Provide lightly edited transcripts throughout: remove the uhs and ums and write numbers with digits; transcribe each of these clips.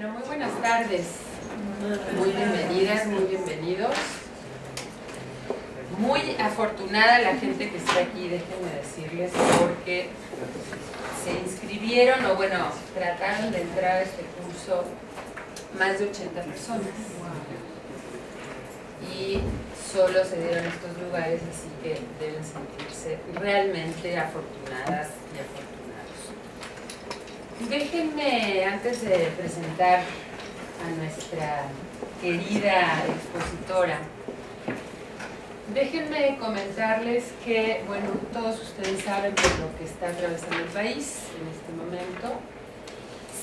Bueno, muy buenas tardes, muy bienvenidas, muy bienvenidos. Muy afortunada la gente que está aquí, déjenme decirles, porque se inscribieron, o bueno, trataron de entrar a este curso más de 80 personas. Y solo se dieron estos lugares, así que deben sentirse realmente afortunadas y afortunados. Déjenme, antes de presentar a nuestra querida expositora, déjenme comentarles que, bueno, todos ustedes saben por lo que está atravesando el país en este momento.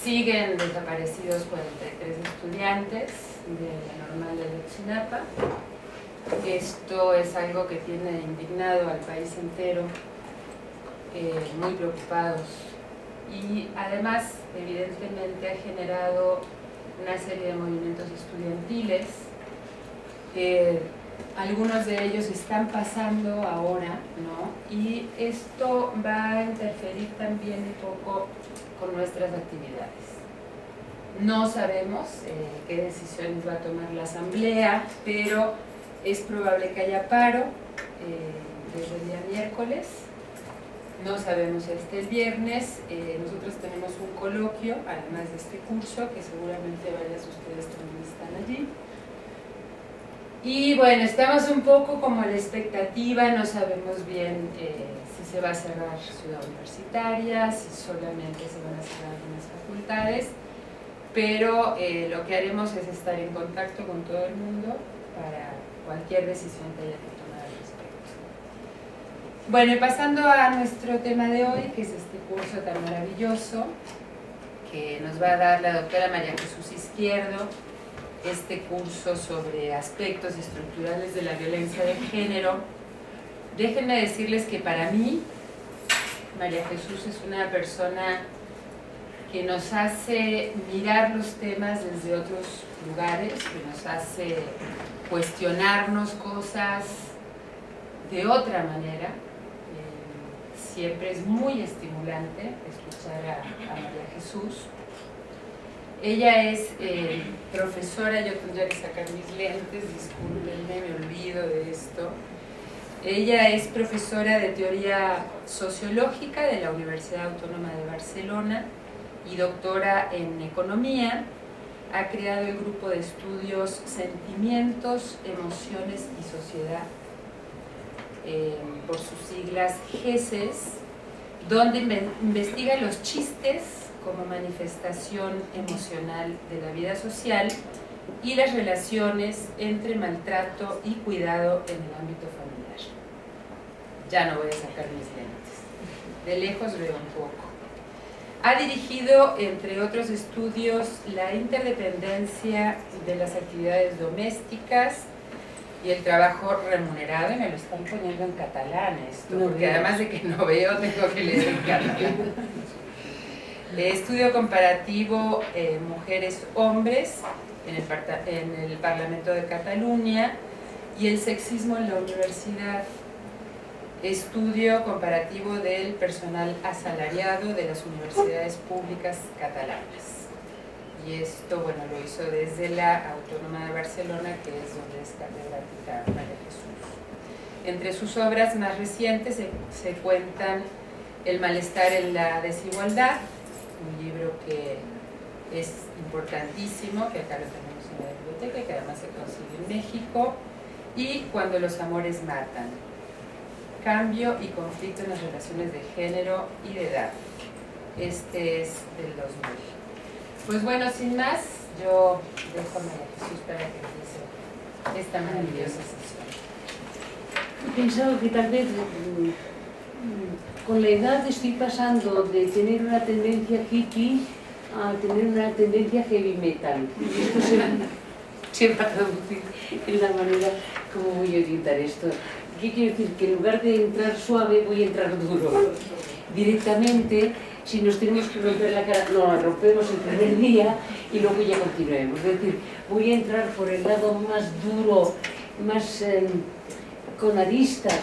Siguen desaparecidos 43 estudiantes de la normal de Ayotzinapa. Esto es algo que tiene indignado al país entero, muy preocupados. Y además, evidentemente, ha generado una serie de movimientos estudiantiles. Algunos de ellos están pasando ahora, ¿no? Y esto va a interferir también un poco con nuestras actividades. No sabemos qué decisiones va a tomar la asamblea, pero es probable que haya paro desde el día miércoles. No sabemos si hasta el viernes. Nosotros tenemos un coloquio, además de este curso, que seguramente varias de ustedes también están allí. Y bueno, estamos un poco como a la expectativa, no sabemos bien si se va a cerrar Ciudad Universitaria, si solamente se van a cerrar algunas facultades, pero lo que haremos es estar en contacto con todo el mundo para cualquier decisión que haya que tomar al respecto. Bueno, y pasando a nuestro tema de hoy, que es este curso tan maravilloso que nos va a dar la doctora María Jesús Izquierdo, este curso sobre aspectos estructurales de la violencia de género. Déjenme decirles que para mí, María Jesús es una persona que nos hace mirar los temas desde otros lugares, que nos hace cuestionarnos cosas de otra manera. Siempre es muy estimulante escuchar a María Jesús. Ella es profesora, yo tendría que sacar mis lentes, discúlpenme, me olvido de esto. Ella es profesora de teoría sociológica de la Universidad Autónoma de Barcelona y doctora en economía. Ha creado el grupo de estudios Sentimientos, Emociones y Sociedad, por sus siglas GESES, donde investiga los chistes como manifestación emocional de la vida social y las relaciones entre maltrato y cuidado en el ámbito familiar. Ya no voy a sacar mis lentes, de lejos veo un poco. Ha dirigido, entre otros estudios, la interdependencia de las actividades domésticas y el trabajo remunerado, y me lo están poniendo en catalán esto, porque además de que no veo, tengo que leer en catalán. Estudio comparativo mujeres-hombres en el Parlamento de Cataluña y el sexismo en la universidad. Estudio comparativo del personal asalariado de las universidades públicas catalanas. Y esto, bueno, lo hizo desde la Autónoma de Barcelona, que es donde es catedrática María Jesús. Entre sus obras más recientes se cuentan El malestar en la desigualdad, un libro que es importantísimo, que acá lo tenemos en la biblioteca y que además se consigue en México, y Cuando los amores matan, cambio y conflicto en las relaciones de género y de edad. Este es del 2000. Pues bueno, sin más, yo dejo a María Jesús para que empiece esta maravillosa sesión. He pensado que tal vez con la edad estoy pasando de tener una tendencia hippie a tener una tendencia heavy metal. Y esto se va a traducir en la manera como voy a orientar esto. ¿Qué quiere decir? Que en lugar de entrar suave voy a entrar duro. Directamente, si nos tenemos que romper la cara, no la rompemos el primer día y luego ya continuemos. Es decir, voy a entrar por el lado más duro, más con aristas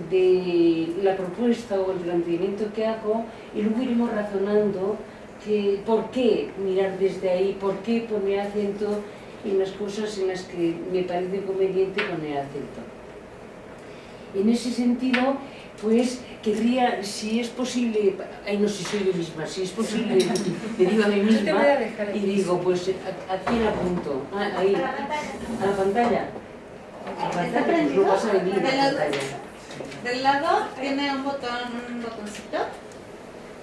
de la propuesta o el planteamiento que hago, y luego iremos razonando ¿por qué mirar desde ahí? ¿Por qué poner acento en las cosas en las que me parece conveniente poner acento? En ese sentido, pues querría, si es posible, ay no, si soy yo misma, si es posible, me digo a mí misma y digo, pues ¿a quién apunto? Ah, ahí, a la pantalla. A la pantalla, pues no pasa de mí la pantalla. Del lado tiene un botoncito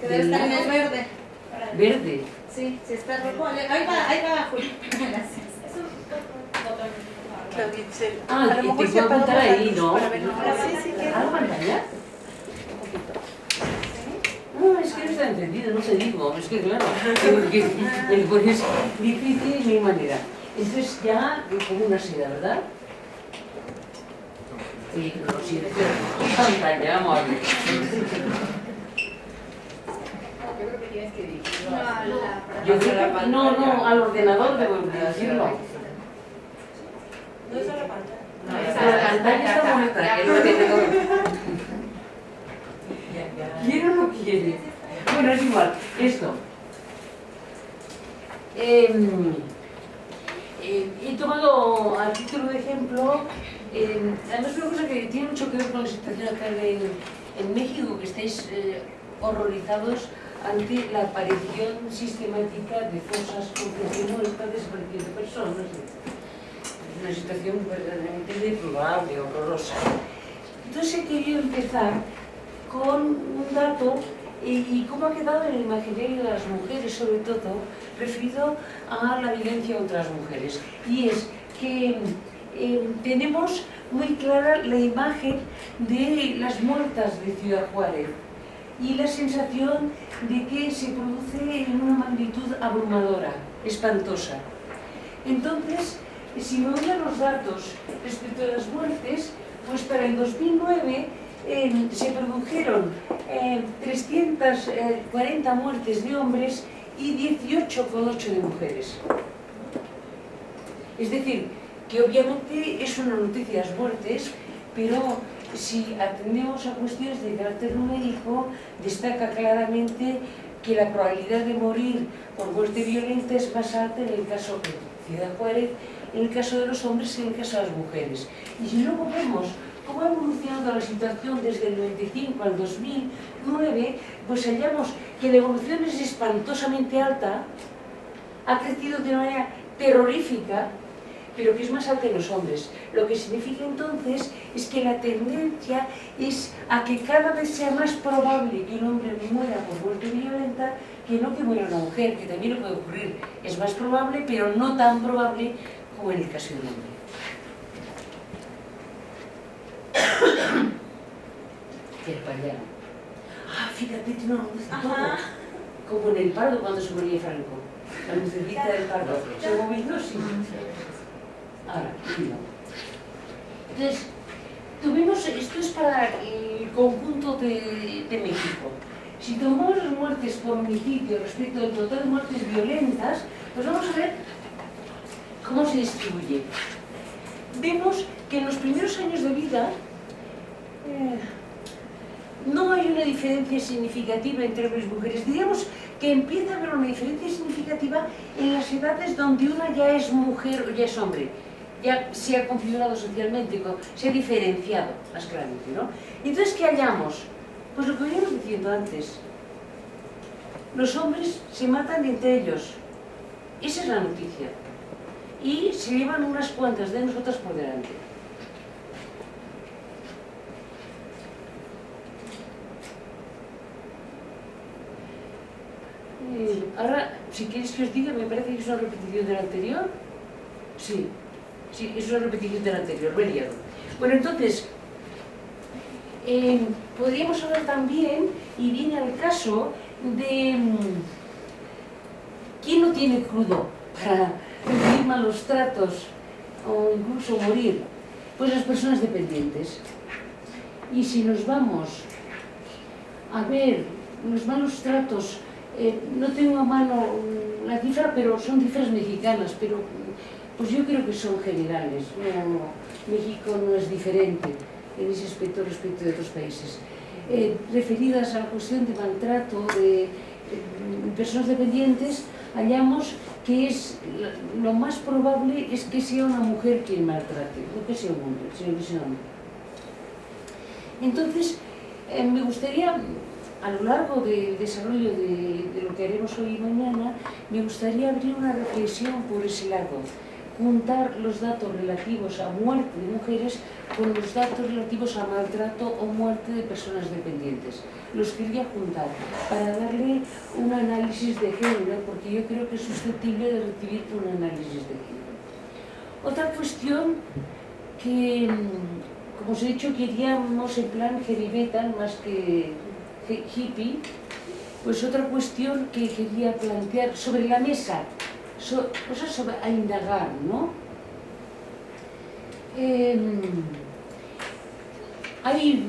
que debe estar en el verde. ¿Verde? Sí, si está rojo, ahí va, Juli. Gracias. Es un botón. Ah, y te puedo apuntar ahí, ¿no? Sí, ¿A la pantalla? No, es que no está entendido, no te digo, es que claro, que me pones difícil de mi manera. Entonces ya pongo una seda, ¿verdad? Oye, que no lo siento, pantalla, vamos a ver. Yo creo que tienes que dirigirlo a... No, al ordenador debo dirigirlo. No es a la pantalla. No, la pantalla está muerta, que es lo que tengo. ¿Quiere o no quiere? Bueno, es igual, esto. He tomado a título de ejemplo, además una cosa que tiene mucho que ver con la situación acá en México, que estáis horrorizados ante la aparición sistemática de fosas con esta desaparición de personas. Es una situación verdaderamente deplorable, horrorosa. Entonces he querido empezar con un dato y cómo ha quedado en el imaginario de las mujeres, sobre todo, referido a la violencia contra las mujeres. Y es que tenemos muy clara la imagen de las muertas de Ciudad Juárez y la sensación de que se produce en una magnitud abrumadora, espantosa. Entonces, si me voy a los datos respecto a las muertes, pues para el 2009 se produjeron 340 muertes de hombres y 18,8 de mujeres. Es decir, que obviamente es una noticia las muertes, pero si atendemos a cuestiones de carácter numérico, destaca claramente que la probabilidad de morir por muerte violenta es más alta en el caso de Ciudad Juárez, en el caso de los hombres y en el caso de las mujeres. Y si luego vemos cómo ha evolucionado la situación desde el 95 al 2009, pues hallamos que la evolución es espantosamente alta, ha crecido de una manera terrorífica, pero que es más alta en los hombres. Lo que significa entonces es que la tendencia es a que cada vez sea más probable que un hombre muera por muerte violenta que no que muera una mujer, que también le puede ocurrir. Es más probable, pero no tan probable como en el caso del hombre. Que español. Ah, fíjate, tiene una luz todo. Como en el Pardo cuando se moría Franco. La lucecita del Pardo. ¿Se movió? Sí. Ahora, mira. Entonces, tuvimos, esto es para el conjunto de México. Si tomamos las muertes por homicidio respecto del total de muertes violentas, pues vamos a ver cómo se distribuye. Vemos que en los primeros años de vida no hay una diferencia significativa entre hombres y mujeres. Diríamos que empieza a haber una diferencia significativa en las edades donde una ya es mujer o ya es hombre. Ya se ha configurado socialmente, se ha diferenciado más claramente, ¿no? Entonces, ¿qué hallamos? Pues lo que veníamos diciendo antes. Los hombres se matan entre ellos. Esa es la noticia. Y se llevan unas cuantas de nosotras por delante. Ahora, si queréis que os diga, me parece que es una repetición del anterior. Sí, sí, es una repetición del anterior, variado. Bueno, entonces, podríamos hablar también, y viene al caso, de quién no tiene crudo para recibir malos tratos o incluso morir. Pues las personas dependientes. Y si nos vamos a ver los malos tratos, no tengo a mano la cifra, pero son cifras mexicanas, pero pues yo creo que son generales. No, México no es diferente en ese aspecto respecto de otros países. Referidas a la cuestión de maltrato, de personas dependientes, hallamos que lo más probable es que sea una mujer quien maltrate, no que sea un hombre, sino que sea una mujer. Entonces, me gustaría, a lo largo del desarrollo de lo que haremos hoy y mañana, me gustaría abrir una reflexión por ese lado, juntar los datos relativos a muerte de mujeres con los datos relativos a maltrato o muerte de personas dependientes. Los quería juntar para darle un análisis de género, porque yo creo que es susceptible de recibir un análisis de género. Otra cuestión que, como os he dicho, queríamos en plan heavy metal más que hippie, pues otra cuestión que quería plantear sobre la mesa, cosas sobre a indagar, ¿no? Hay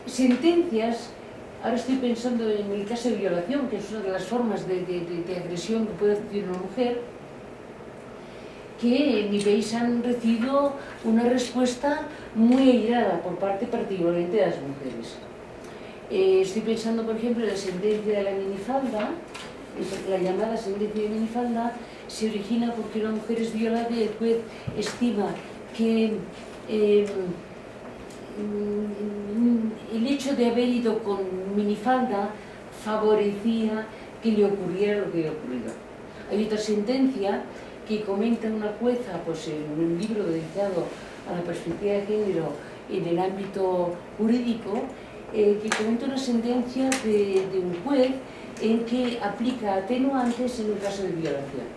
sentencias, ahora estoy pensando en el caso de violación, que es una de las formas de agresión que puede recibir una mujer, que en mi país han recibido una respuesta muy airada por parte particularmente de las mujeres. Estoy pensando, por ejemplo, en la sentencia de la minifalda. La llamada sentencia de minifalda se origina porque una mujer es violada y el juez estima que el hecho de haber ido con minifalda favorecía que le ocurriera lo que le ha ocurrido. Hay otra sentencia que comenta una jueza, pues, en un libro dedicado a la perspectiva de género en el ámbito jurídico, que comenta una sentencia de un juez en que aplica atenuantes en el caso de violación.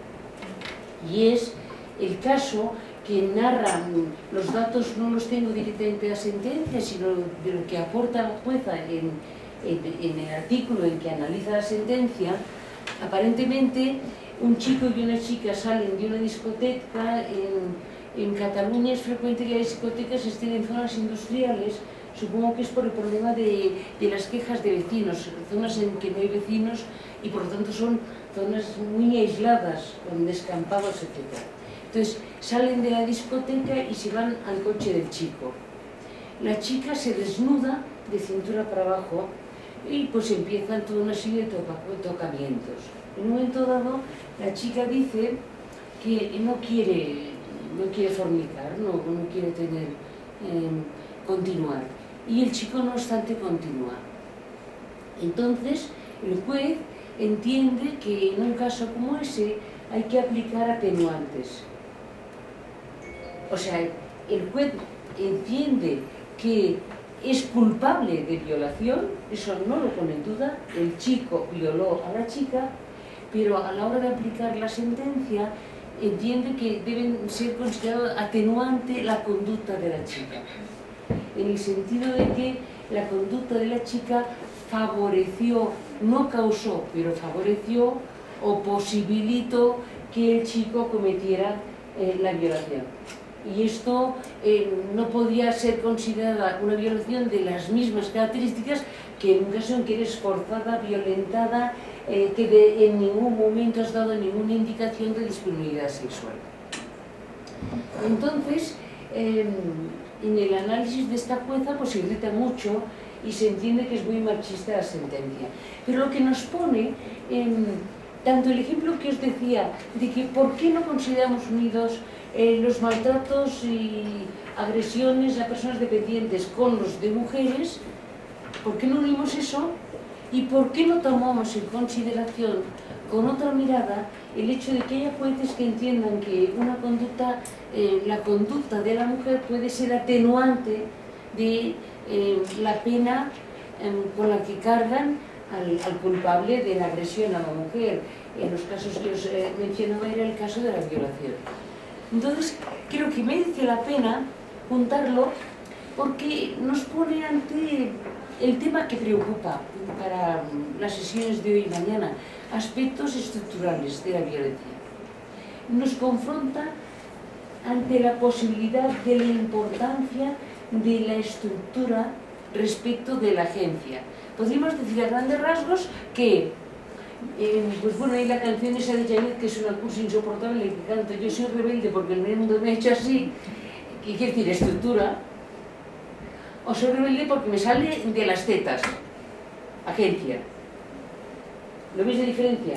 Y es el caso que narra, los datos no los tengo directamente de la sentencia, sino de lo que aporta la jueza en el artículo en que analiza la sentencia. Aparentemente, un chico y una chica salen de una discoteca. En Cataluña es frecuente que las discotecas estén en zonas industriales. Supongo que es por el problema de las quejas de vecinos, zonas en que no hay vecinos y por lo tanto son zonas muy aisladas, con descampados, etc. Entonces salen de la discoteca y se van al coche del chico. La chica se desnuda de cintura para abajo y pues empiezan toda una serie de tocamientos. En un momento dado la chica dice que no quiere fornicar, no quiere continuar. Y el chico, no obstante, continúa. Entonces, el juez entiende que en un caso como ese hay que aplicar atenuantes. O sea, el juez entiende que es culpable de violación, eso no lo pone en duda, el chico violó a la chica, pero a la hora de aplicar la sentencia entiende que deben ser considerados atenuante la conducta de la chica, en el sentido de que la conducta de la chica favoreció, no causó, pero favoreció o posibilitó que el chico cometiera la violación. Y esto no podía ser considerada una violación de las mismas características que en un caso en que eres forzada, violentada, que en ningún momento has dado ninguna indicación de disponibilidad sexual. Entonces, en el análisis de esta jueza pues se irrita mucho y se entiende que es muy machista la sentencia. Pero lo que nos pone, tanto el ejemplo que os decía, de que por qué no consideramos unidos los maltratos y agresiones a personas dependientes con los de mujeres, ¿por qué no unimos eso? ¿Y por qué no tomamos en consideración con otra mirada el hecho de que haya jueces que entiendan que una conducta, la conducta de la mujer puede ser atenuante de la pena con la que cargan al culpable de la agresión a la mujer? En los casos que os mencionaba era el caso de la violación. Entonces, creo que merece la pena juntarlo porque nos pone ante el tema que preocupa para las sesiones de hoy y mañana, aspectos estructurales de la violencia. Nos confronta ante la posibilidad de la importancia de la estructura respecto de la agencia. Podríamos decir a grandes rasgos que pues bueno, hay la canción esa de Janet, que es una cursa insoportable, que canta yo soy rebelde porque el mundo me ha hecho así, que quiere decir estructura, o soy rebelde porque me sale de las tetas, agencia. ¿Lo veis la diferencia?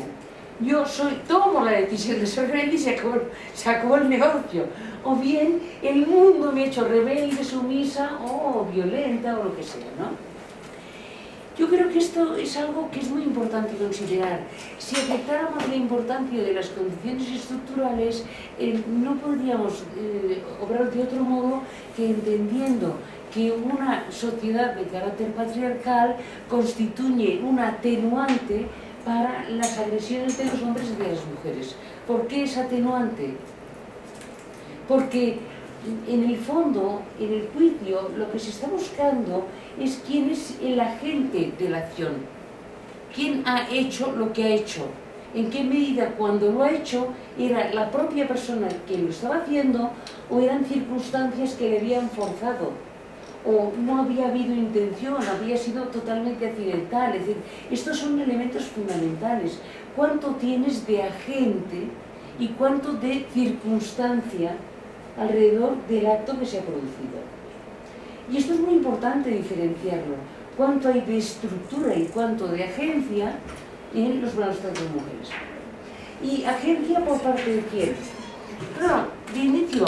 Yo tomo la decisión de ser rebelde y se acabó el negocio. O bien el mundo me ha hecho rebelde, sumisa o violenta o lo que sea, ¿no? Yo creo que esto es algo que es muy importante considerar. Si aceptáramos la importancia de las condiciones estructurales, no podríamos obrar de otro modo que entendiendo que una sociedad de carácter patriarcal constituye un atenuante para las agresiones de los hombres hacia las mujeres. ¿Por qué es atenuante? Porque en el fondo, en el juicio, lo que se está buscando es quién es el agente de la acción, quién ha hecho lo que ha hecho, en qué medida cuando lo ha hecho era la propia persona que lo estaba haciendo o eran circunstancias que le habían forzado, o no había habido intención, había sido totalmente accidental. Es decir, estos son elementos fundamentales. ¿Cuánto tienes de agente y cuánto de circunstancia alrededor del acto que se ha producido? Y esto es muy importante diferenciarlo. ¿Cuánto hay de estructura y cuánto de agencia en los malos tratos de mujeres? ¿Y agencia por parte de quién? Claro, de inicio,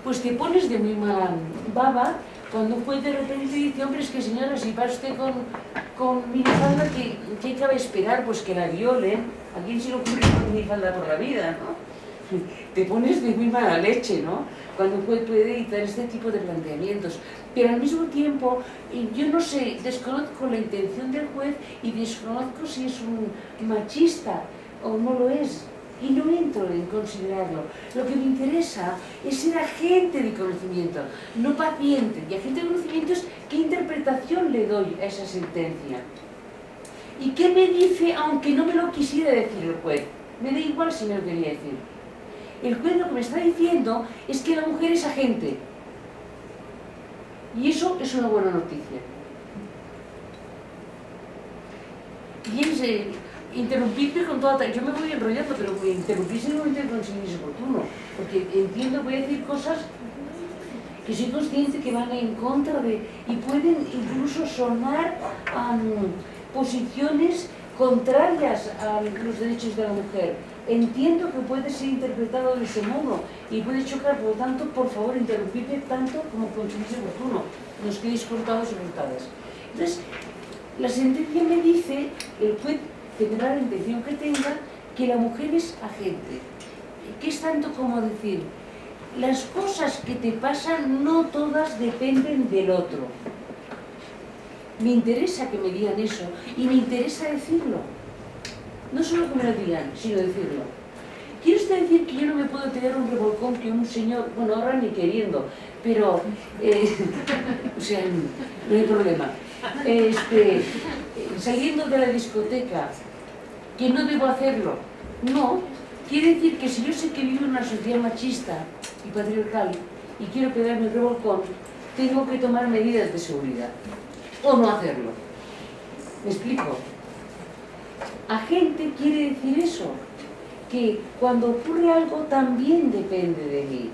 pues te pones de muy mala baba cuando un juez de repente dice, hombre, es que señora, si va usted con minifalda, ¿qué cabe esperar? Pues que la violen. ¿A quién se le ocurre con minifalda por la vida, no? Te pones de muy mala leche, ¿no? Cuando un juez puede dictar este tipo de planteamientos. Pero al mismo tiempo, yo no sé, desconozco la intención del juez y desconozco si es un machista o no lo es. Y no entro en considerarlo. Lo que me interesa es ser agente de conocimiento, no paciente. Y agente de conocimiento es qué interpretación le doy a esa sentencia. ¿Y qué me dice, aunque no me lo quisiera decir el juez? Me da igual si me lo quería decir. El juez lo que me está diciendo es que la mujer es agente. Y eso es una buena noticia. Y es interrumpirme con toda... Yo me voy enrollando, pero me interrumpís en un momento que consideréis oportuno. Porque entiendo, voy a decir cosas que soy consciente que van en contra de... Y pueden incluso sonar posiciones contrarias a los derechos de la mujer. Entiendo que puede ser interpretado de ese modo y puede chocar, por lo tanto, por favor, interrumpidme tanto como consideréis oportuno. No os quedéis cortados o cortadas. Entonces, la sentencia me dice, el juez tendrá la intención que tenga, que la mujer es agente. ¿Qué es tanto como decir? Las cosas que te pasan no todas dependen del otro. Me interesa que me digan eso y me interesa decirlo. No solo que me lo digan, sino decirlo. ¿Quiere usted decir que yo no me puedo tirar un revolcón que un señor, bueno, ahora ni queriendo, pero, o sea, no hay problema. Saliendo de la discoteca, que no debo hacerlo? No. Quiere decir que si yo sé que vivo en una sociedad machista y patriarcal y quiero pegarme el revolcón, tengo que tomar medidas de seguridad. O no hacerlo. ¿Me explico? Agente quiere decir eso, que cuando ocurre algo también depende de mí.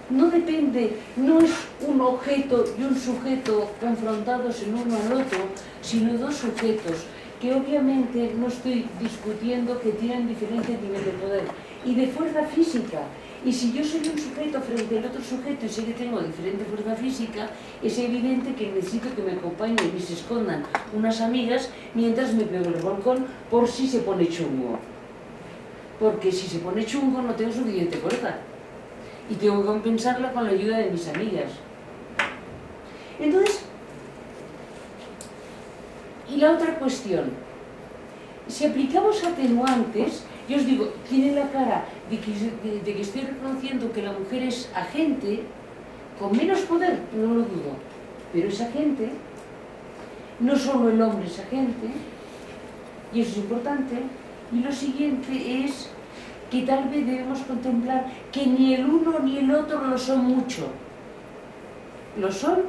No depende, no es un objeto y un sujeto confrontados el uno al otro, sino dos sujetos que obviamente no estoy discutiendo que tienen diferente nivel de poder y de fuerza física. Y si yo soy un sujeto frente al otro sujeto y sé que tengo diferente fuerza física, es evidente que necesito que me acompañen y se escondan unas amigas mientras me pego el revolcón por si se pone chungo. Porque si se pone chungo no tengo suficiente fuerza. Y tengo que compensarla con la ayuda de mis amigas. Entonces, y la otra cuestión, si aplicamos atenuantes, yo os digo, tiene la cara de que estoy reconociendo que la mujer es agente, con menos poder, no lo dudo, pero es agente, no solo el hombre es agente, y eso es importante, y lo siguiente es que tal vez debemos contemplar que ni el uno ni el otro lo son mucho. Lo son,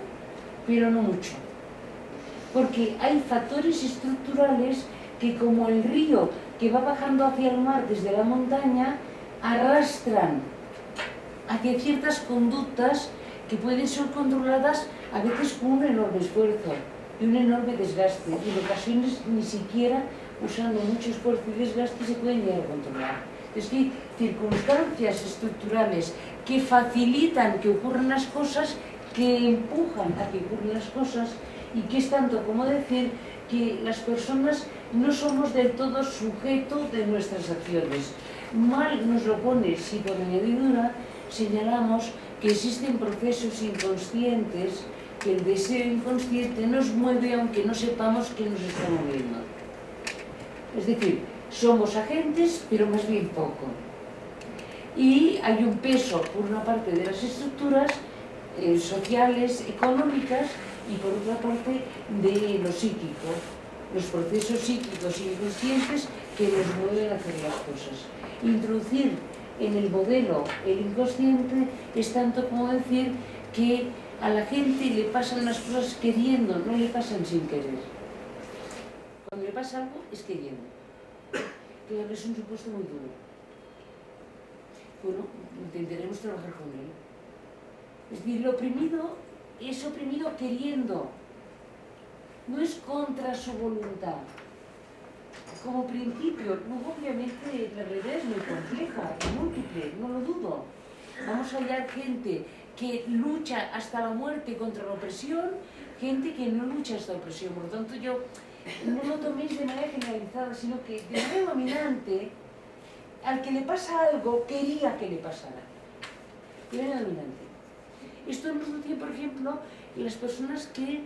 pero no mucho. Porque hay factores estructurales que, como el río que va bajando hacia el mar desde la montaña, arrastran hacia ciertas conductas que pueden ser controladas a veces con un enorme esfuerzo y un enorme desgaste, y en ocasiones ni siquiera usando mucho esfuerzo y desgaste, se pueden llegar a controlar. Es que hay circunstancias estructurales que facilitan que ocurran las cosas, que empujan a que ocurran las cosas, y que es tanto como decir que las personas no somos del todo sujeto de nuestras acciones. Mal nos lo pone si por añadidura señalamos que existen procesos inconscientes, que el deseo inconsciente nos mueve aunque no sepamos que nos está moviendo. Es decir, somos agentes, pero más bien poco. Y hay un peso, por una parte, de las estructuras sociales, económicas, y por otra parte, de lo psíquico, los procesos psíquicos y inconscientes que nos mueven a hacer las cosas. Introducir en el modelo el inconsciente es tanto como decir que a la gente le pasan las cosas queriendo, no le pasan sin querer. Cuando le pasa algo es queriendo. Claro, es un supuesto muy duro. Bueno, intentaremos trabajar con él. Es decir, lo oprimido es oprimido queriendo, no es contra su voluntad. Como principio, luego obviamente la realidad es muy compleja, es múltiple, no lo dudo. Vamos a hallar gente que lucha hasta la muerte contra la opresión, gente que no lucha hasta la opresión. Por lo tanto, yo no lo toméis de manera generalizada, sino que de manera dominante, al que le pasa algo, quería que le pasara. De manera dominante. Esto nos lo tiene, por ejemplo, las personas que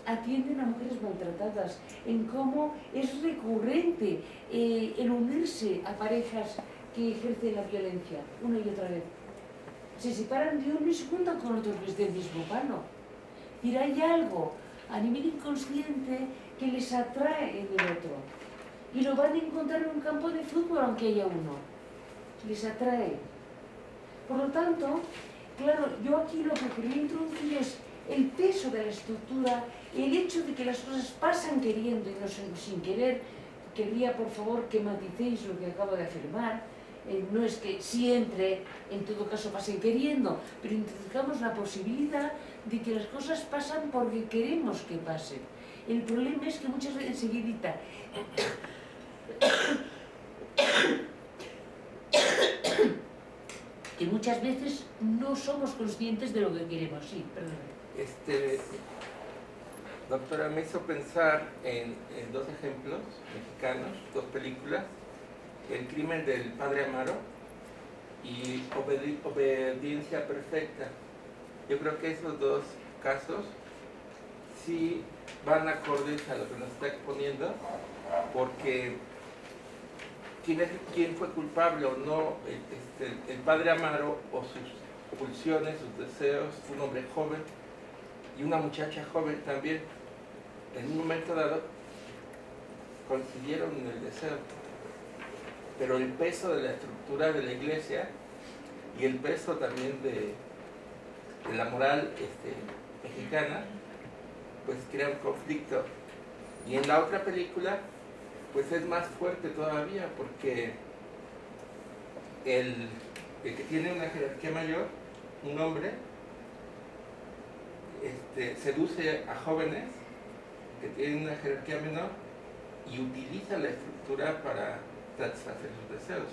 atienden a mujeres maltratadas, en cómo es recurrente el unirse a parejas que ejercen la violencia una y otra vez. Se separan de uno y se juntan con otros que es del mismo palo. Y hay algo a nivel inconsciente que les atrae en el otro. Y lo van a encontrar en un campo de fútbol aunque haya uno. Les atrae. Por lo tanto, claro, yo aquí lo que quería introducir es el peso de la estructura, el hecho de que las cosas pasan queriendo y no sin querer. Quería, por favor, que maticéis lo que acabo de afirmar. No es que siempre, en todo caso, pasen queriendo, pero introduzcamos la posibilidad de que las cosas pasan porque queremos que pasen. El problema es que muchas veces enseguidita que muchas veces no somos conscientes de lo que queremos. Sí, perdón. Doctora, me hizo pensar en dos ejemplos mexicanos, dos películas: El crimen del padre Amaro y Obediencia perfecta. Yo creo que esos dos casos sí van acordes a lo que nos está exponiendo, porque quién fue culpable o no, el padre Amaro o sus pulsiones, sus deseos. Fue un hombre joven y una muchacha joven también. En un momento dado coincidieron en el deseo, pero el peso de la estructura de la iglesia y el peso también de la moral mexicana pues crea un conflicto. Y en la otra película pues es más fuerte todavía, porque el que tiene una jerarquía mayor, un hombre, seduce a jóvenes que tienen una jerarquía menor y utiliza la estructura para satisfacer sus deseos.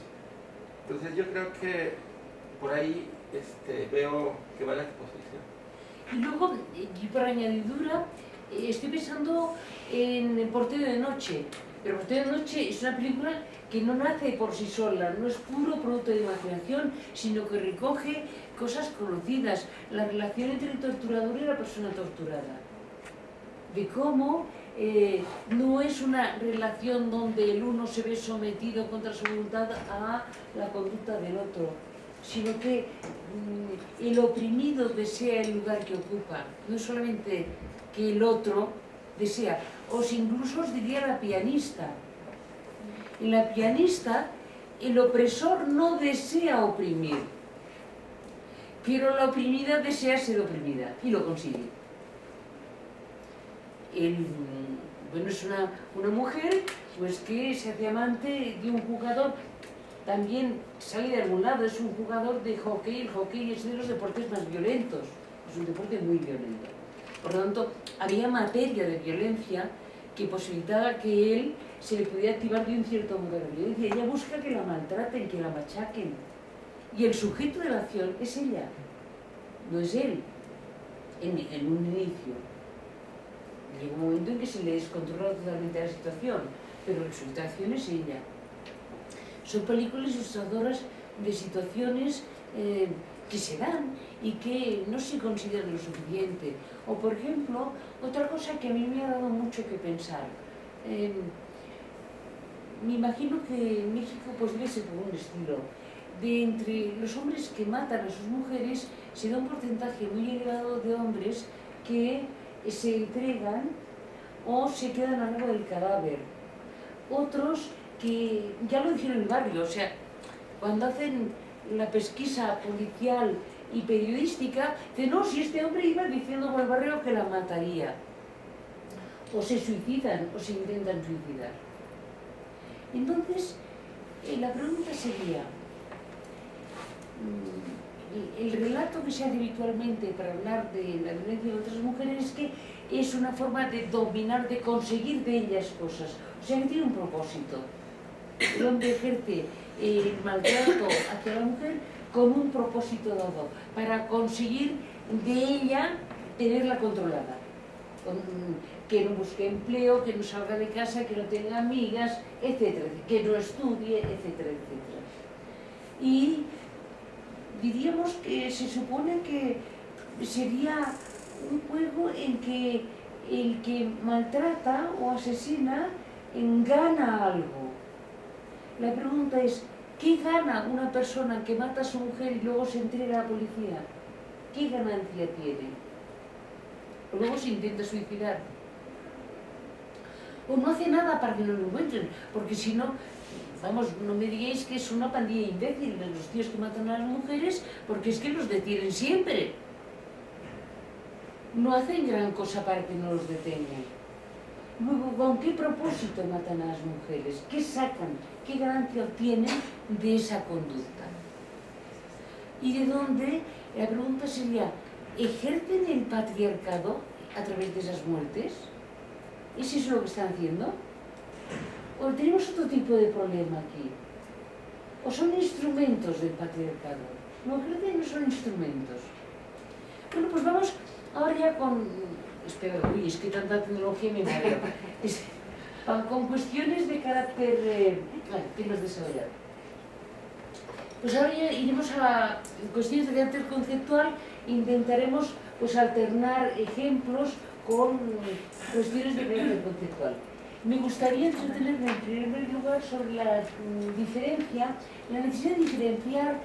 Entonces yo creo que por ahí veo que va la exposición. Y luego, y por añadidura, estoy pensando en El portero de noche. Pero El portero de noche es una película que no nace por sí sola, no es puro producto de imaginación, sino que recoge cosas conocidas, la relación entre el torturador y la persona torturada. De cómo no es una relación donde el uno se ve sometido contra su voluntad a la conducta del otro, sino que el oprimido desea el lugar que ocupa, no solamente que el otro desea. Incluso os diría la pianista. En la pianista, el opresor no desea oprimir, pero la oprimida desea ser oprimida y lo consigue. Bueno, es una mujer pues, que se hace amante de un jugador, también sale de algún lado, es un jugador de hockey. El hockey es de los deportes más violentos, es un deporte muy violento. Por lo tanto, había materia de violencia que posibilitaba que él se le podía activar de un cierto modo de violencia. Ella busca que la maltraten, que la machaquen. Y el sujeto de la acción es ella, no es él, en un inicio. Llega un momento en que se le descontrola totalmente la situación, pero el sujeto de acción es ella. Son películas ilustradoras de situaciones que se dan y que no se consideran lo suficiente. O, por ejemplo, otra cosa que a mí me ha dado mucho que pensar. Me imagino que en México pues debe ser por un estilo. De entre los hombres que matan a sus mujeres, se da un porcentaje muy elevado de hombres que se entregan o se quedan a cargo del cadáver. Otros que ya lo dijeron en el barrio, o sea, cuando hacen la pesquisa policial y periodística, dicen, no, si este hombre iba diciendo por el barrio que la mataría. O se suicidan o se intentan suicidar. Entonces, la pregunta sería, el relato que se hace habitualmente para hablar de la violencia de otras mujeres es que es una forma de dominar, de conseguir de ellas cosas. O sea, que tiene un propósito. El hombre ejerce el maltrato hacia la mujer con un propósito dado, para conseguir de ella tenerla controlada. Que no busque empleo, que no salga de casa, que no tenga amigas, etcétera, que no estudie, etcétera, etcétera. Y diríamos que se supone que sería un juego en que el que maltrata o asesina gana algo. La pregunta es, ¿qué gana una persona que mata a su mujer y luego se entrega a la policía? ¿Qué ganancia tiene? O luego se intenta suicidar. O no hace nada para que no lo encuentren, porque si no, vamos, no me digáis que es una pandilla imbécil de los tíos que matan a las mujeres, porque es que los detienen siempre. No hacen gran cosa para que no los detengan. Luego, ¿con qué propósito matan a las mujeres? ¿Qué sacan? ¿Qué ganancia obtienen de esa conducta? Y de dónde, la pregunta sería, ¿ejercen el patriarcado a través de esas muertes? ¿Es eso lo que están haciendo? ¿O tenemos otro tipo de problema aquí? ¿O son instrumentos del patriarcado? No, creo que no son instrumentos. Bueno, pues vamos ahora ya con... Espera, uy, es que tanta tecnología me mareo. Con cuestiones de carácter... que nos desarrollar. Pues ahora ya iremos a cuestiones de carácter conceptual e intentaremos pues alternar ejemplos con cuestiones de carácter conceptual. Me gustaría entretenerme en primer lugar sobre la diferencia, la necesidad de diferenciar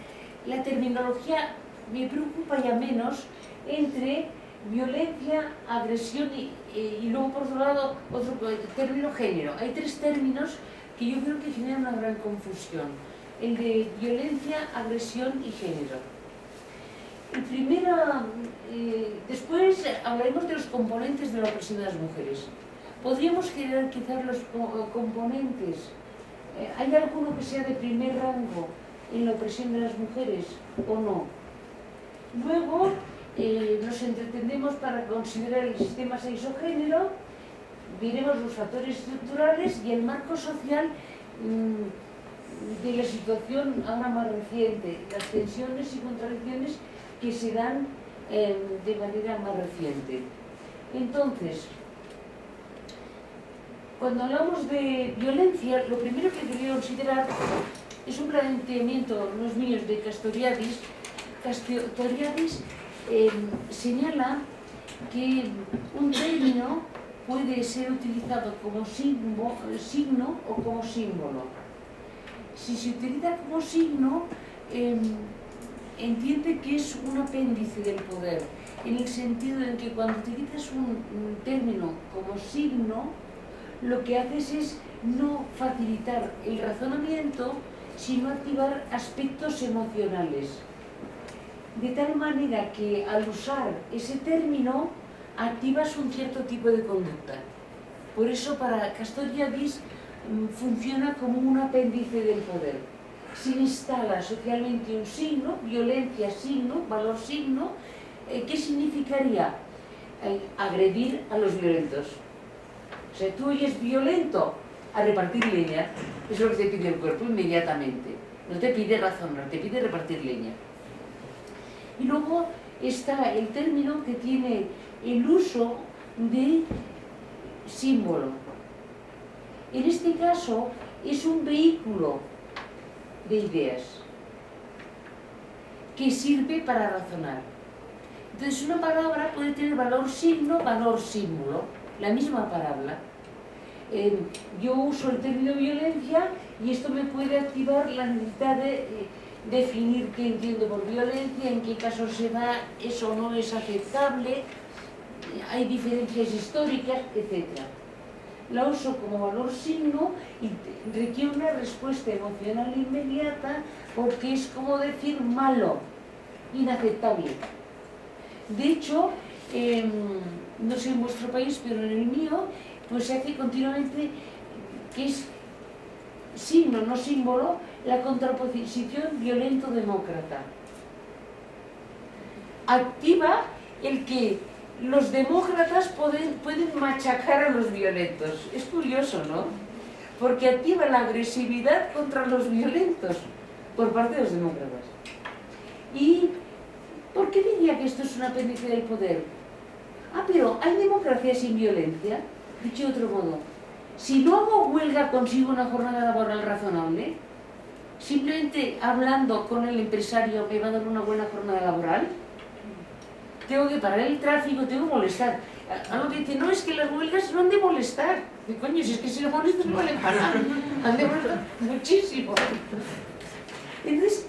la terminología, me preocupa ya menos, entre violencia, agresión y luego por otro lado otro término, género. Hay tres términos que yo creo que generan una gran confusión, el de violencia, agresión y género. El primero, después hablaremos de los componentes de la opresión de las mujeres. Podríamos jerarquizar los componentes. ¿Hay alguno que sea de primer rango en la opresión de las mujeres o no? Luego nos entretendemos para considerar el sistema sexo-género, veremos los factores estructurales y el marco social de la situación ahora más reciente, las tensiones y contradicciones que se dan de manera más reciente. Entonces, cuando hablamos de violencia, lo primero que quería considerar es un planteamiento, no es mío, de Castoriadis. Castoriadis señala que un término puede ser utilizado como signo o como símbolo. Si se utiliza como signo, entiende que es un apéndice del poder, en el sentido en que cuando utilizas un término como signo, lo que haces es no facilitar el razonamiento, sino activar aspectos emocionales. De tal manera que al usar ese término, activas un cierto tipo de conducta. Por eso para Castoriadis funciona como un apéndice del poder. Se instala socialmente un signo, violencia signo, valor signo, ¿qué significaría? Agredir a los violentos. O sea, tú eres violento, a repartir leña, es lo que te pide el cuerpo inmediatamente. No te pide razonar, te pide repartir leña. Y luego está el término que tiene el uso de símbolo. En este caso es un vehículo de ideas que sirve para razonar. Entonces una palabra puede tener valor signo, valor símbolo, la misma palabra. Yo uso el término violencia y esto me puede activar la necesidad de definir qué entiendo por violencia, en qué caso se da, eso no es aceptable, hay diferencias históricas, etc. La uso como valor signo y requiere una respuesta emocional inmediata porque es como decir malo, inaceptable. De hecho, no sé en vuestro país, pero en el mío, pues se hace continuamente, que es signo, no símbolo, la contraposición violento-demócrata. Activa el que los demócratas pueden machacar a los violentos. Es curioso, ¿no? Porque activa la agresividad contra los violentos por parte de los demócratas. ¿Y por qué diría que esto es un apéndice del poder? Ah, pero ¿hay democracia sin violencia? Dicho de otro modo, si no hago huelga consigo una jornada laboral razonable, simplemente hablando con el empresario me va a dar una buena jornada laboral, tengo que parar el tráfico, tengo que molestar. Algo que dice, no, es que las huelgas no han de molestar. ¿Qué coño? Si es que si no molestas no valen para nada. Han de molestar muchísimo. Entonces,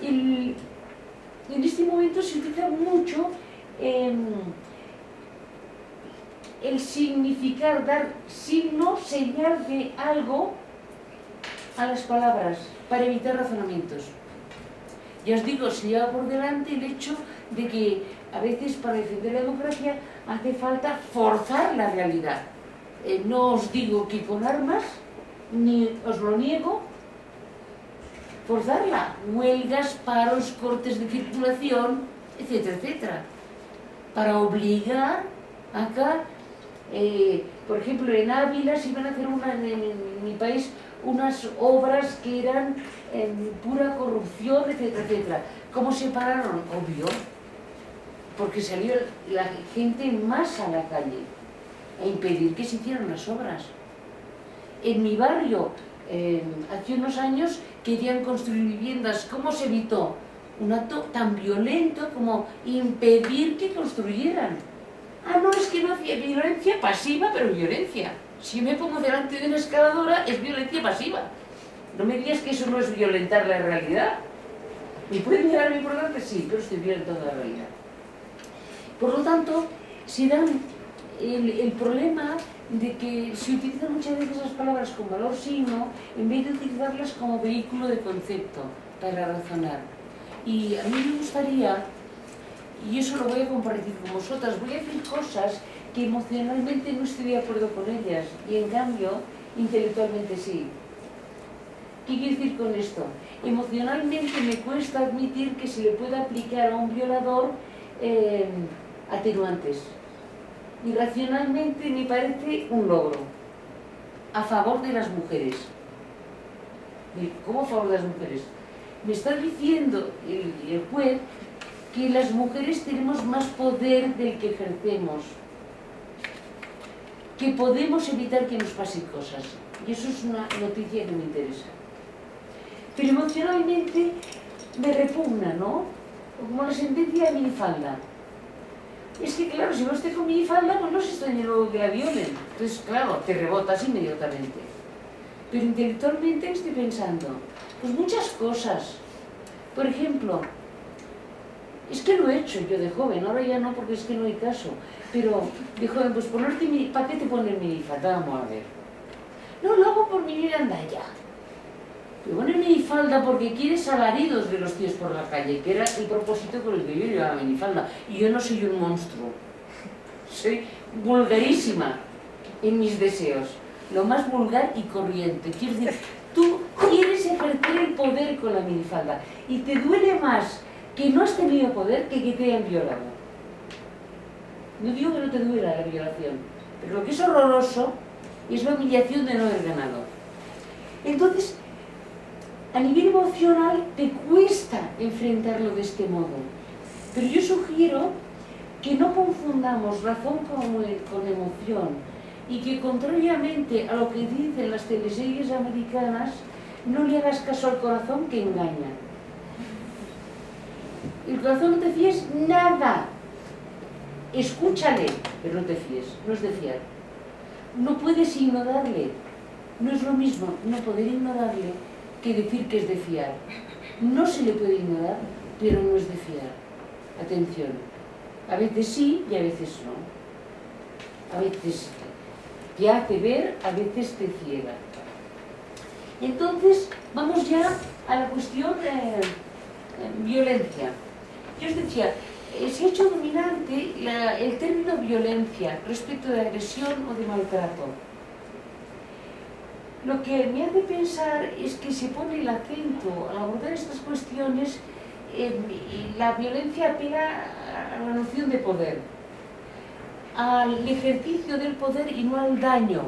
en este momento se utiliza mucho el significar, dar signo, señal de algo a las palabras para evitar razonamientos. Ya os digo, se lleva por delante el hecho de que a veces para defender la democracia hace falta forzar la realidad. No os digo que con armas, ni os lo niego, forzarla. Huelgas, paros, cortes de circulación, etcétera, etcétera. Para obligar acá, por ejemplo, en Ávila se iban a hacer en mi país unas obras que eran pura corrupción, etcétera, etcétera. ¿Cómo se pararon? Obvio, porque salió la gente en masa a la calle a impedir que se hicieran las obras. En mi barrio, hace unos años, querían construir viviendas. ¿Cómo se evitó? Un acto tan violento como impedir que construyeran. Ah, no, es que no hacía violencia pasiva, pero violencia. Si yo me pongo delante de una escaladora, es violencia pasiva. No me digas que eso no es violentar la realidad. ¿Me pueden llevar por delante? Sí, pero estoy violentando la realidad. Por lo tanto, se dan el problema de que se utilizan muchas veces las palabras con valor signo en vez de utilizarlas como vehículo de concepto para razonar. Y a mí me gustaría, y eso lo voy a compartir con vosotras, voy a decir cosas que emocionalmente no estoy de acuerdo con ellas y en cambio intelectualmente sí. ¿Qué quiero decir con esto? Emocionalmente me cuesta admitir que se le pueda aplicar a un violador atenuantes. Y racionalmente me parece un logro a favor de las mujeres. ¿Cómo a favor de las mujeres? Me está diciendo el juez que las mujeres tenemos más poder del que ejercemos, que podemos evitar que nos pasen cosas. Y eso es una noticia que me interesa. Pero emocionalmente me repugna, ¿no? Como la sentencia de minifalda. Es que claro, si no estoy con minifalda, pues no se está lleno de aviones. Entonces, claro, te rebotas inmediatamente. Pero intelectualmente estoy pensando, pues muchas cosas. Por ejemplo, es que lo he hecho yo de joven, ahora ya no porque es que no hay caso. Pero de joven, pues ponerte ¿para qué te ponen minifalda? Vamos a ver. No, lo hago por mi andalla. Te ponen minifalda porque quieres alaridos de los tíos por la calle, que era el propósito con el que yo llevaba minifalda. Y yo no soy un monstruo. Soy vulgarísima en mis deseos. Lo más vulgar y corriente. Quiero decir, tú quieres ejercer el poder con la minifalda y te duele más que no has tenido poder que te hayan violado. No digo que no te duela la violación, pero lo que es horroroso es la humillación de no haber ganado. Entonces, a nivel emocional te cuesta enfrentarlo de este modo, pero yo sugiero que no confundamos razón con emoción y que, contrariamente a lo que dicen las teleseries americanas, no le hagas caso al corazón, que engaña. El corazón no te fíes nada. Escúchale, pero no te fíes, no es de fiar. No puedes ignorarle. No es lo mismo no poder ignorarle que decir que es de fiar. No se le puede ignorar, pero no es de fiar. Atención. A veces sí y a veces no. A veces te hace ver, a veces te ciega. Entonces, vamos ya a la cuestión violencia. Yo os decía, se ha hecho dominante el término violencia respecto de agresión o de maltrato. Lo que me hace pensar es que se pone el acento al abordar estas cuestiones, la violencia apela a la noción de poder, al ejercicio del poder y no al daño.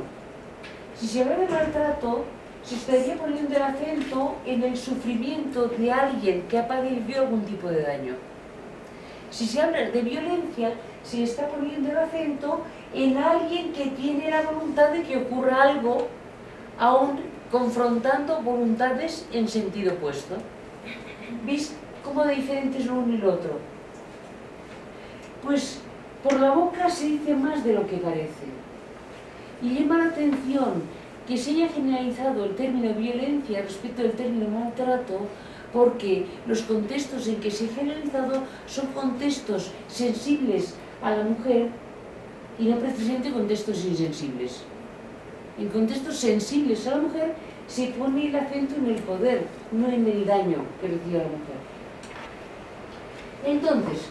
Si se habla de maltrato, se estaría poniendo el acento en el sufrimiento de alguien que ha padecido algún tipo de daño. Si se habla de violencia, se está poniendo el acento en alguien que tiene la voluntad de que ocurra algo, aún confrontando voluntades en sentido opuesto. ¿Veis cómo de diferente es lo uno y lo otro? Pues por la boca se dice más de lo que parece. Y llama la atención que se haya generalizado el término violencia respecto del término maltrato, porque los contextos en que se ha generalizado son contextos sensibles a la mujer y no precisamente contextos insensibles. En contextos sensibles a la mujer se pone el acento en el poder, no en el daño que recibe la mujer. Entonces,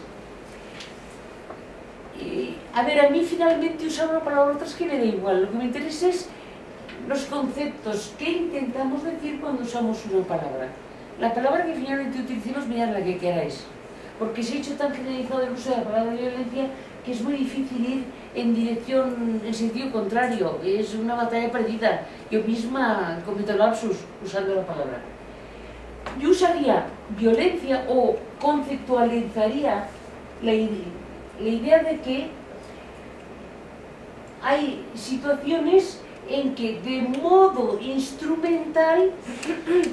a mí finalmente usar una palabra u otra es que me da igual. Lo que me interesa es los conceptos que intentamos decir cuando usamos una palabra. La palabra que finalmente utilicemos, mirad la que queráis, porque se ha hecho tan generalizado el uso de la palabra violencia que es muy difícil ir en sentido contrario, es una batalla perdida. Yo misma cometo lapsus usando la palabra. Yo usaría violencia o conceptualizaría la idea de que hay situaciones en que de modo instrumental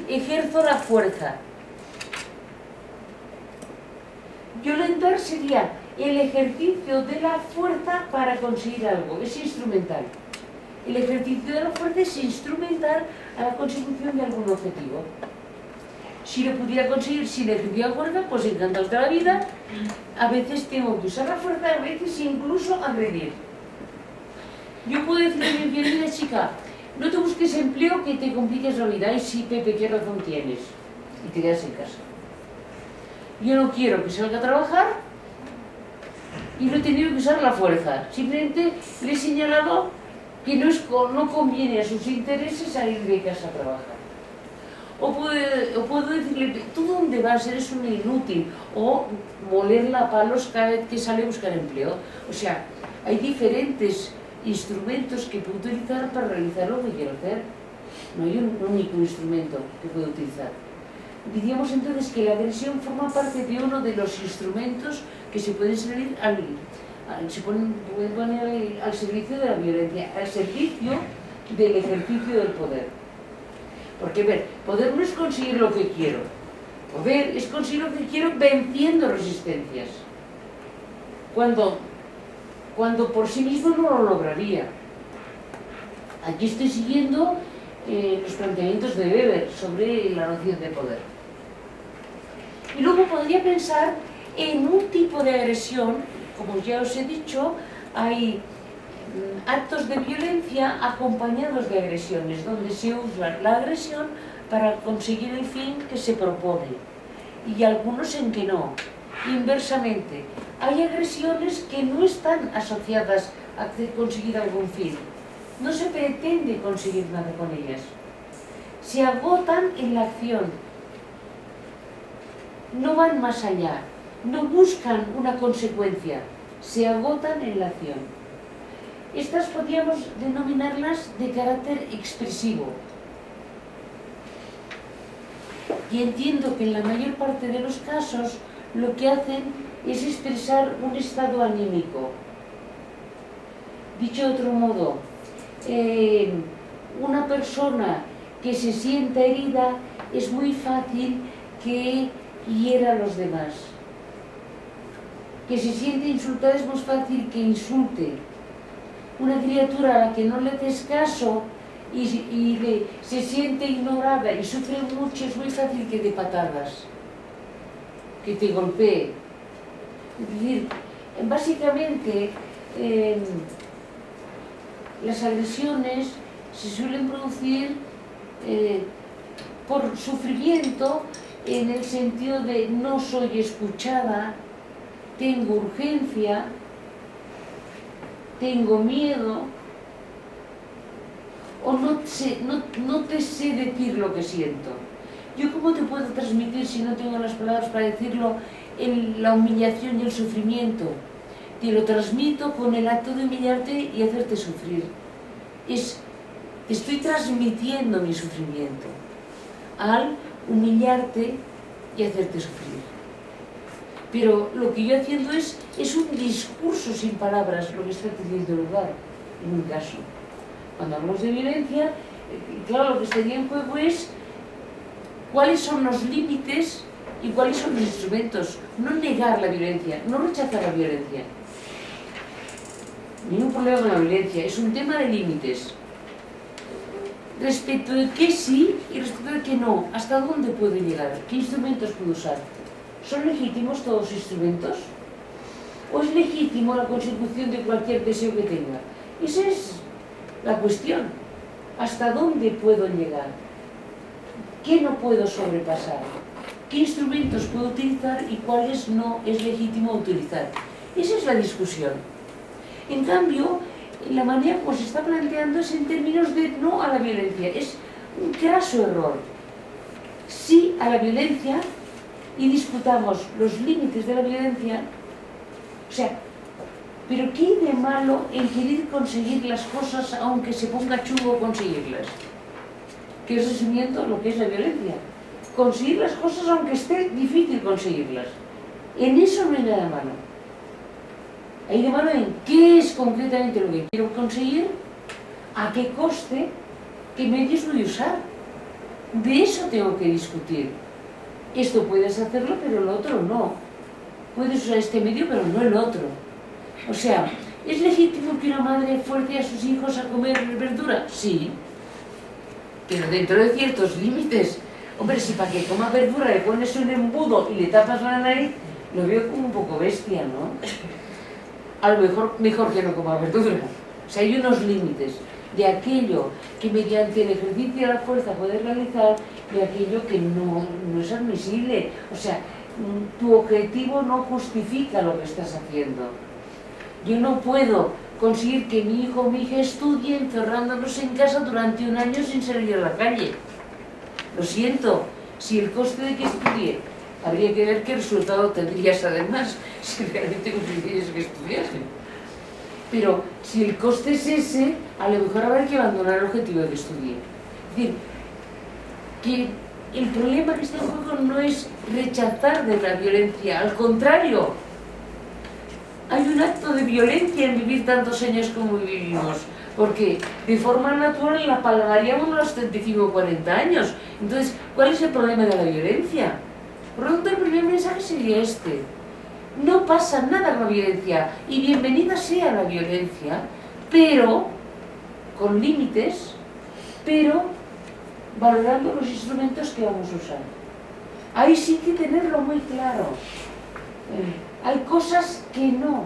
ejerzo la fuerza. Violentar sería el ejercicio de la fuerza para conseguir algo, es instrumental. El ejercicio de la fuerza es instrumental a la consecución de algún objetivo. Si lo pudiera conseguir sin ejercicio de la fuerza, pues encantados de la vida. A veces tengo que usar la fuerza, a veces incluso agredir. Yo puedo decirle bien, mira chica, no te busques empleo que te compliques la vida. Ay sí, Pepe, qué razón tienes. Y te quedas en casa. Yo no quiero que salga a trabajar y no he tenido que usar la fuerza. Simplemente le he señalado que no conviene a sus intereses salir de casa a trabajar. O puedo decirle, ¿tú dónde vas? Eres un inútil. O molerla a palos cada vez que sale a buscar empleo. O sea, hay diferentes instrumentos que puedo utilizar para realizar lo que quiero hacer. No hay un único instrumento que puedo utilizar. Diríamos entonces que la agresión forma parte de uno de los instrumentos que se pueden servir pueden poner al servicio de la violencia, al servicio del ejercicio del poder. Porque, ver, poder no es conseguir lo que quiero. Poder es conseguir lo que quiero venciendo resistencias. Cuando por sí mismo no lo lograría. Aquí estoy siguiendo los planteamientos de Weber sobre la noción de poder. Y luego podría pensar en un tipo de agresión, como ya os he dicho, hay actos de violencia acompañados de agresiones, donde se usa la agresión para conseguir el fin que se propone, y algunos en que no. Inversamente, hay agresiones que no están asociadas a conseguir algún fin. No se pretende conseguir nada con ellas. Se agotan en la acción. No van más allá. No buscan una consecuencia. Se agotan en la acción. Estas podríamos denominarlas de carácter expresivo. Y entiendo que en la mayor parte de los casos lo que hacen es expresar un estado anímico. Dicho de otro modo, una persona que se sienta herida es muy fácil que hiera a los demás. Que se siente insultada es más fácil que insulte. Una criatura a la que no le des caso y se siente ignorada y sufre mucho, es muy fácil que dé patadas, que te golpee. Es decir, básicamente las agresiones se suelen producir por sufrimiento, en el sentido de no soy escuchada, tengo urgencia, tengo miedo, o no te sé decir lo que siento. ¿Yo cómo te puedo transmitir si no tengo las palabras para decirlo en la humillación y el sufrimiento? Te lo transmito con el acto de humillarte y hacerte sufrir. Te estoy transmitiendo mi sufrimiento al humillarte y hacerte sufrir. Pero lo que yo haciendo es un discurso sin palabras, lo que está teniendo lugar en un caso. Cuando hablamos de violencia, claro, lo que estaría en juego es cuáles son los límites y cuáles son los instrumentos. No negar la violencia, no rechazar la violencia. Ningún problema con la violencia, es un tema de límites. Respecto de qué sí y respecto de qué no, ¿hasta dónde puedo llegar? ¿Qué instrumentos puedo usar? ¿Son legítimos todos los instrumentos? ¿O es legítimo la consecución de cualquier deseo que tenga? Esa es la cuestión. ¿Hasta dónde puedo llegar? ¿Qué no puedo sobrepasar? ¿Qué instrumentos puedo utilizar y cuáles no es legítimo utilizar? Esa es la discusión. En cambio, la manera como se está planteando es en términos de no a la violencia. Es un graso error. Sí a la violencia y disputamos los límites de la violencia. O sea, ¿pero qué hay de malo en querer conseguir las cosas aunque se ponga chungo conseguirlas? Que es resumiendo lo que es la violencia. Conseguir las cosas aunque esté difícil conseguirlas. En eso no hay nada malo. Hay de malo en qué es concretamente lo que quiero conseguir, a qué coste, qué medios voy a usar. De eso tengo que discutir. Esto puedes hacerlo, pero el otro no. Puedes usar este medio, pero no el otro. O sea, ¿es legítimo que una madre fuerce a sus hijos a comer verdura? Sí. Pero dentro de ciertos límites. Hombre, si para que coma verdura le pones un embudo y le tapas la nariz, lo veo como un poco bestia, ¿no? A lo mejor que no coma verdura. O sea, hay unos límites de aquello que mediante el ejercicio de la fuerza puedes realizar y aquello que no es admisible. O sea, tu objetivo no justifica lo que estás haciendo. Yo no puedo conseguir que mi hijo o mi hija estudie encerrándonos en casa durante un año sin salir a la calle. Lo siento, si el coste de que estudie, habría que ver qué resultado tendrías además si realmente consiguieras que estudiase. Pero si el coste es ese, a lo mejor habrá que abandonar el objetivo de que estudie. Es decir, que el problema que está en juego no es rechazar de la violencia, al contrario. Hay un acto de violencia en vivir tantos años como vivimos, porque de forma natural la pagaríamos a los 35 o 40 años. Entonces, ¿cuál es el problema de la violencia? Por lo tanto, el primer mensaje sería este. No pasa nada con la violencia, y bienvenida sea la violencia, pero con límites, pero valorando los instrumentos que vamos a usar. Ahí sí que tenerlo muy claro. Hay cosas que no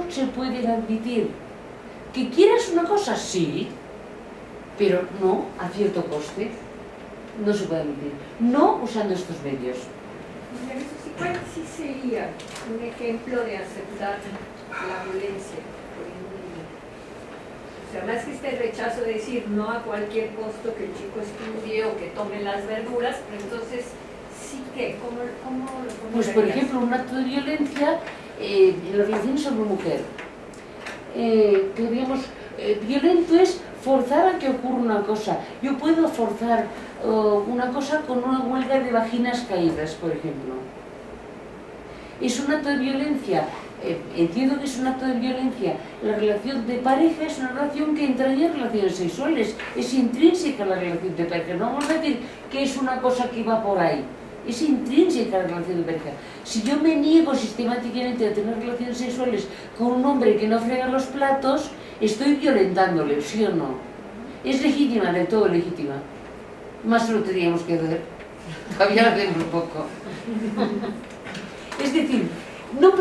se pueden admitir. ¿Que quieras una cosa? Sí, pero no a cierto coste. No se puede admitir. No usando estos medios. ¿Cuál sí sería un ejemplo de aceptar la violencia por un niño? O sea, más que este rechazo de decir no a cualquier costo que el chico estudie o que tome las verduras, pero entonces sí que, ¿cómo pues por ejemplo, un acto de violencia en las relaciones hombre-mujer. violento es forzar a que ocurra una cosa. Yo puedo forzar una cosa con una huelga de vaginas caídas, por ejemplo. Es un acto de violencia. Entiendo que es un acto de violencia. La relación de pareja es una relación que entraña relaciones sexuales. Es intrínseca la relación de pareja. No vamos a decir que es una cosa que va por ahí. Es intrínseca la relación de pareja. Si yo me niego sistemáticamente a tener relaciones sexuales con un hombre que no frega los platos, estoy violentándole, ¿sí o no? Es legítima, del todo legítima. Más lo tendríamos que hacer. Todavía lo hacemos poco. Es decir, no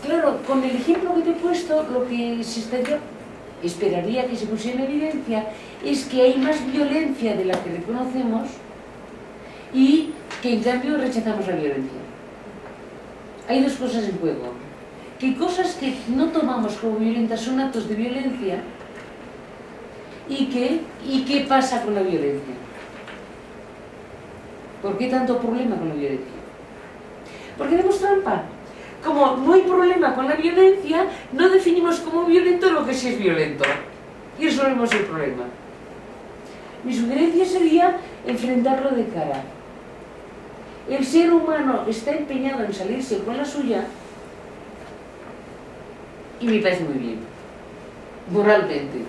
claro, con el ejemplo que te he puesto, lo que esperaría que se pusiera en evidencia es que hay más violencia de la que reconocemos y que en cambio rechazamos la violencia. Hay dos cosas en juego. Que cosas que no tomamos como violentas son actos de violencia y qué pasa con la violencia. ¿Por qué tanto problema con la violencia? Porque hacemos trampa. Como no hay problema con la violencia, no definimos como violento lo que sí es violento. Y resolvemos el problema. Mi sugerencia sería enfrentarlo de cara. El ser humano está empeñado en salirse con la suya y me parece muy bien, moralmente.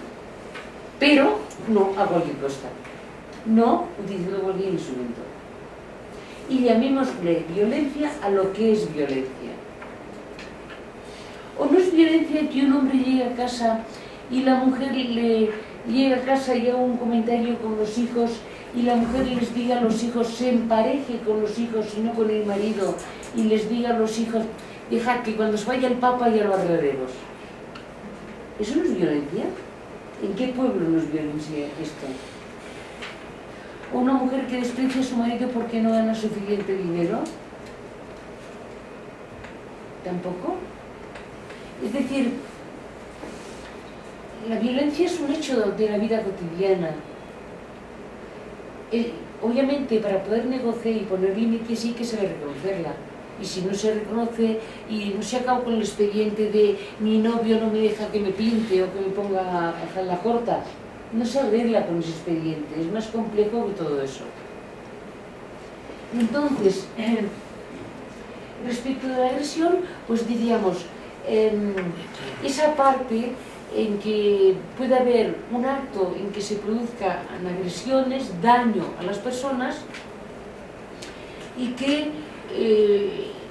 Pero no a cualquier costa. No utilizando cualquier instrumento. Y llamémosle violencia a lo que es violencia. ¿O no es violencia que un hombre llegue a casa y la mujer le llega a casa y haga un comentario con los hijos y la mujer les diga a los hijos, se empareje con los hijos y no con el marido, y les diga a los hijos, dejad que cuando se vaya el Papa ya lo arreglaremos? ¿Eso no es violencia? ¿En qué pueblo no es violencia esto? ¿O una mujer que desprecia a su marido porque no gana suficiente dinero? ¿Tampoco? Es decir, la violencia es un hecho de la vida cotidiana. Obviamente, para poder negociar y poner límites sí que se debe reconocerla. Y si no se reconoce y no se acaba con el expediente de mi novio no me deja que me pinte o que me ponga falda corta, no se arregla con ese expediente, es más complejo que todo eso. Entonces, respecto de la agresión, pues diríamos, esa parte en que puede haber un acto en que se produzcan agresiones, daño a las personas y que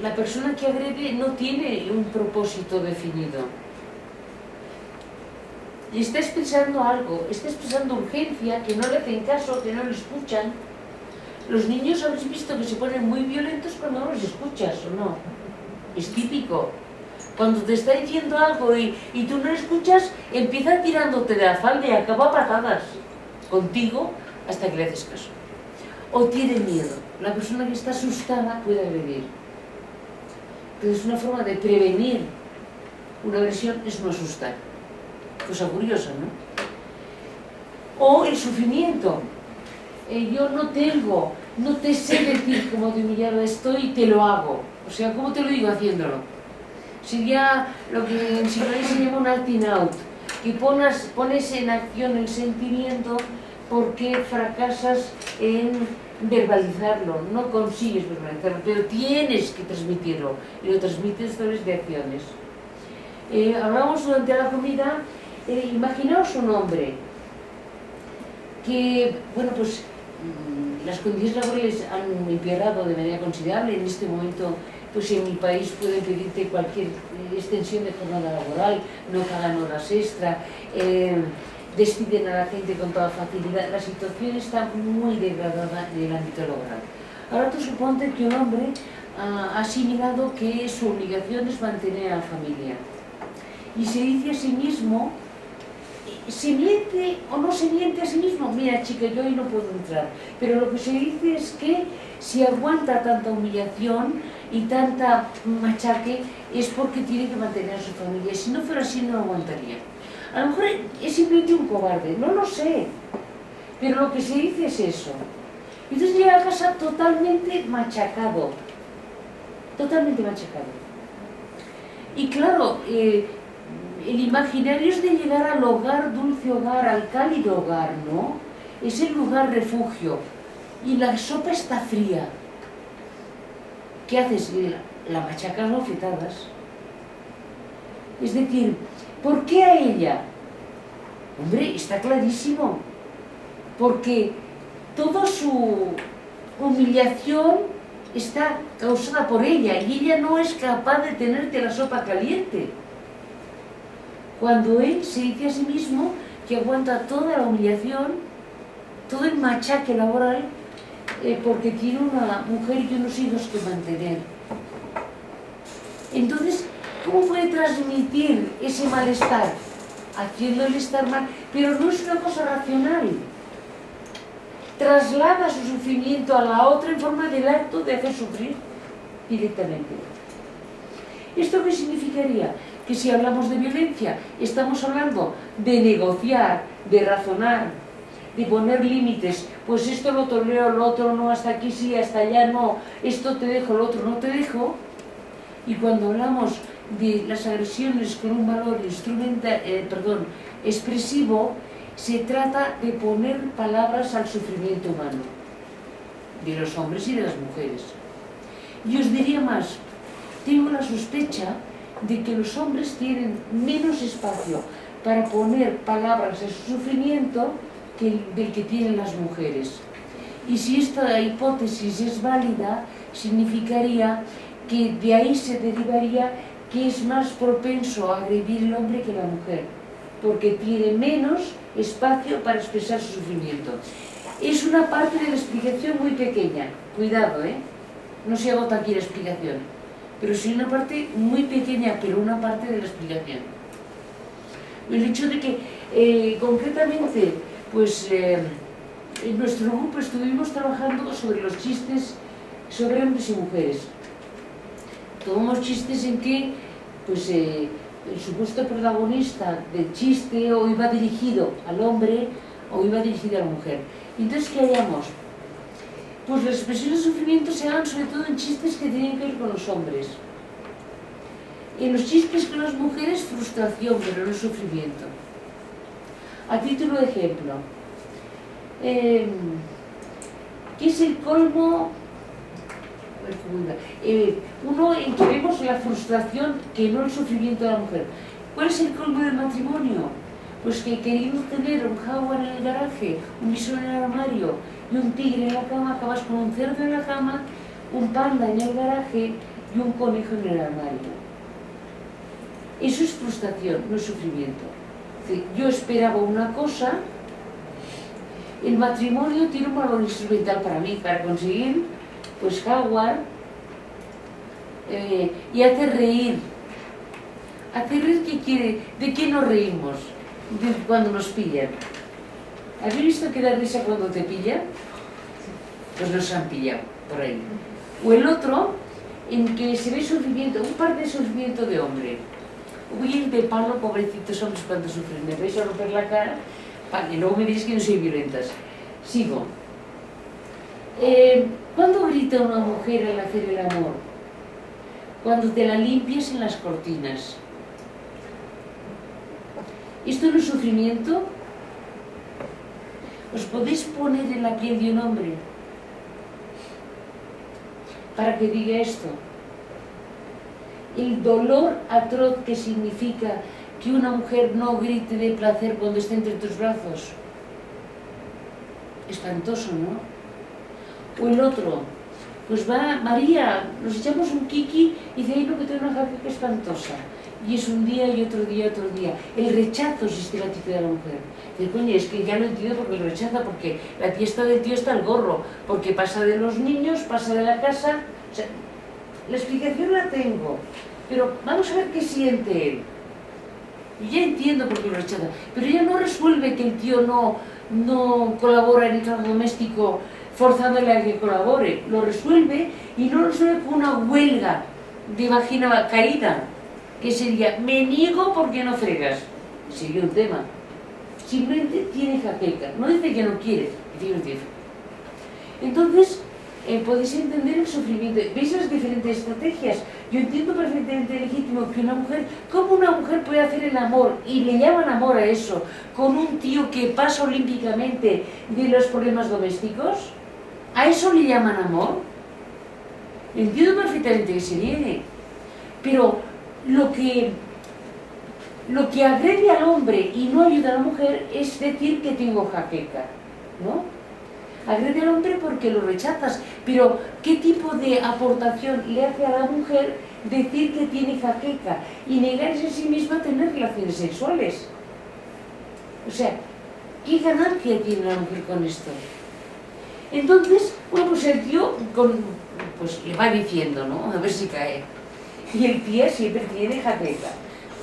la persona que agrede no tiene un propósito definido. Y está expresando algo, está expresando urgencia, que no le hacen caso, que no le escuchan. Los niños habéis visto que se ponen muy violentos cuando no los escuchas, ¿o no? Es típico. Cuando te está diciendo algo y tú no lo escuchas, empieza tirándote de la falda y acaba a patadas contigo hasta que le haces caso. O tiene miedo. La persona que está asustada puede agredir. Entonces una forma de prevenir una agresión es no asustar. Cosa curiosa, ¿no? O el sufrimiento. Yo no te sé decir cómo de humillado estoy y te lo hago. O sea, ¿cómo te lo digo haciéndolo? Sería lo que en psicología se llama un acting out, que pones en acción el sentimiento porque fracasas en verbalizarlo, no consigues verbalizarlo, pero tienes que transmitirlo, y lo transmites a través de acciones. Hablamos durante la comida, imaginaos un hombre que, bueno, pues las condiciones laborales han empeorado de manera considerable. En este momento, pues en mi país pueden pedirte cualquier extensión de jornada laboral, no pagan horas extra, despiden a la gente con toda facilidad. La situación está muy degradada en el ámbito laboral. Ahora tú suponte que un hombre ha asimilado que su obligación es mantener a la familia y se dice a sí mismo, ¿se miente o no se miente a sí mismo? Mira, chica, yo hoy no puedo entrar. Pero lo que se dice es que si aguanta tanta humillación y tanta machaque es porque tiene que mantener a su familia. Si no fuera así, no lo aguantaría. A lo mejor es simplemente un cobarde, no lo sé. Pero lo que se dice es eso. Entonces llega a casa totalmente machacado. Totalmente machacado. Y claro, el imaginario es de llegar al hogar, dulce hogar, al cálido hogar, ¿no? Es el lugar refugio. Y la sopa está fría. ¿Qué haces? La machacas bofetadas. Es decir, ¿por qué a ella? Hombre, está clarísimo. Porque toda su humillación está causada por ella y ella no es capaz de tenerte la sopa caliente. Cuando él se dice a sí mismo que aguanta toda la humillación, todo el machaque laboral, porque tiene una mujer y unos hijos que mantener. Entonces, ¿cómo puede transmitir ese malestar? Haciéndole estar mal, pero no es una cosa racional. Traslada su sufrimiento a la otra en forma del acto de hacer sufrir directamente. ¿Esto qué significaría? Que si hablamos de violencia, estamos hablando de negociar, de razonar, de poner límites, pues esto lo tolero, lo otro no, hasta aquí sí, hasta allá no, esto te dejo, lo otro no te dejo. Y cuando hablamos de las agresiones con un valor expresivo, se trata de poner palabras al sufrimiento humano, de los hombres y de las mujeres. Y os diría más, tengo la sospecha de que los hombres tienen menos espacio para poner palabras a su sufrimiento que del que tienen las mujeres. Y si esta hipótesis es válida, significaría que de ahí se derivaría que es más propenso a agredir el hombre que la mujer, porque tiene menos espacio para expresar su sufrimiento. Es una parte de la explicación muy pequeña, cuidado, no se agota aquí la explicación, pero sí una parte muy pequeña, pero una parte de la explicación. El hecho de que concretamente, pues en nuestro grupo estuvimos trabajando sobre los chistes sobre hombres y mujeres. Tomamos chistes en que pues, el supuesto protagonista del chiste o iba dirigido al hombre o iba dirigido a la mujer. Entonces, ¿qué hallamos? Pues las expresiones de sufrimiento se hagan sobre todo en chistes que tienen que ver con los hombres. En los chistes con las mujeres, frustración, pero no sufrimiento. A título de ejemplo, ¿qué es el colmo? Uno en que vemos la frustración que no el sufrimiento de la mujer. ¿Cuál es el colmo del matrimonio? Pues que queriendo tener un jaguar en el garaje, un visor en el armario y un tigre en la cama, acabas con un cerdo en la cama, un panda en el garaje y un conejo en el armario. Eso es frustración, no es sufrimiento. Yo esperaba una cosa, el matrimonio tiene un valor instrumental para mí, para conseguir pues jaguar y hace reír. ¿Hacer reír qué quiere? ¿De qué nos reímos? De cuando nos pillan. ¿Habéis visto que da risa cuando te pillan? Pues nos han pillado por ahí. O el otro, en que se ve sufrimiento, un par de sufrimiento de hombre. Uy, de palo, pobrecitos hombres cuando sufren. Me vais a romper la cara, y luego me diréis que no soy violentas. Sigo. ¿Cuándo grita una mujer al hacer el amor? Cuando te la limpias en las cortinas. ¿Esto no es sufrimiento? ¿Os podéis poner en la piel de un hombre para que diga esto? El dolor atroz que significa que una mujer no grite de placer cuando está entre tus brazos. Espantoso, ¿no? O el otro, pues va, María, nos echamos un kiki y de ahí no que tengo una jaqueca espantosa. Y es un día y otro día, otro día. El rechazo sistemático de la mujer. Dice, coño, es que ya lo entiendo porque lo rechaza, porque la fiesta del tío está al gorro, porque pasa de los niños, pasa de la casa. O sea, la explicación la tengo, pero vamos a ver qué siente él. Yo ya entiendo por qué lo rechaza, pero ella no resuelve que el tío no colabora en el trabajo doméstico forzándole a que colabore. Lo resuelve y no lo resuelve con una huelga de vagina caída, que sería, me niego porque no fregas. Sería un tema. Simplemente tiene jaqueca. No dice que no quiere, dice que no tiene. Entonces, podéis entender el sufrimiento. ¿Veis las diferentes estrategias? Yo entiendo perfectamente legítimo que una mujer, ¿cómo una mujer puede hacer el amor? Y le llaman amor a eso, con un tío que pasa olímpicamente de los problemas domésticos. ¿A eso le llaman amor? Entiendo perfectamente que se niegue. Pero lo que agrede al hombre y no ayuda a la mujer es decir que tengo jaqueca, ¿no? Agrede al hombre porque lo rechazas, pero ¿qué tipo de aportación le hace a la mujer decir que tiene jaqueca y negarse a sí misma a tener relaciones sexuales? O sea, ¿qué ganancia tiene la mujer con esto? Entonces, bueno, pues el tío pues le va diciendo, ¿no? A ver si cae. Y el tío siempre tiene jaqueca.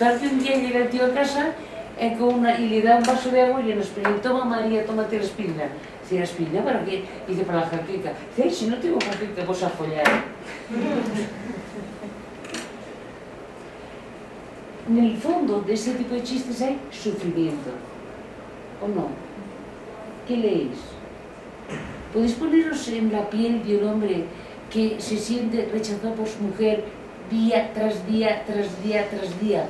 Tal que un día llega el tío a casa y le da un vaso de agua y le aspirina. Toma María, tómate la aspirina. Dice, ¿la aspirina para qué? Dice, para la jaqueca. Dice, si no tengo jaqueca, pues a follar. En el fondo de ese tipo de chistes hay sufrimiento. ¿O no? ¿Qué leéis? ¿Podéis poneros en la piel de un hombre que se siente rechazado por su mujer día tras día, tras día, tras día?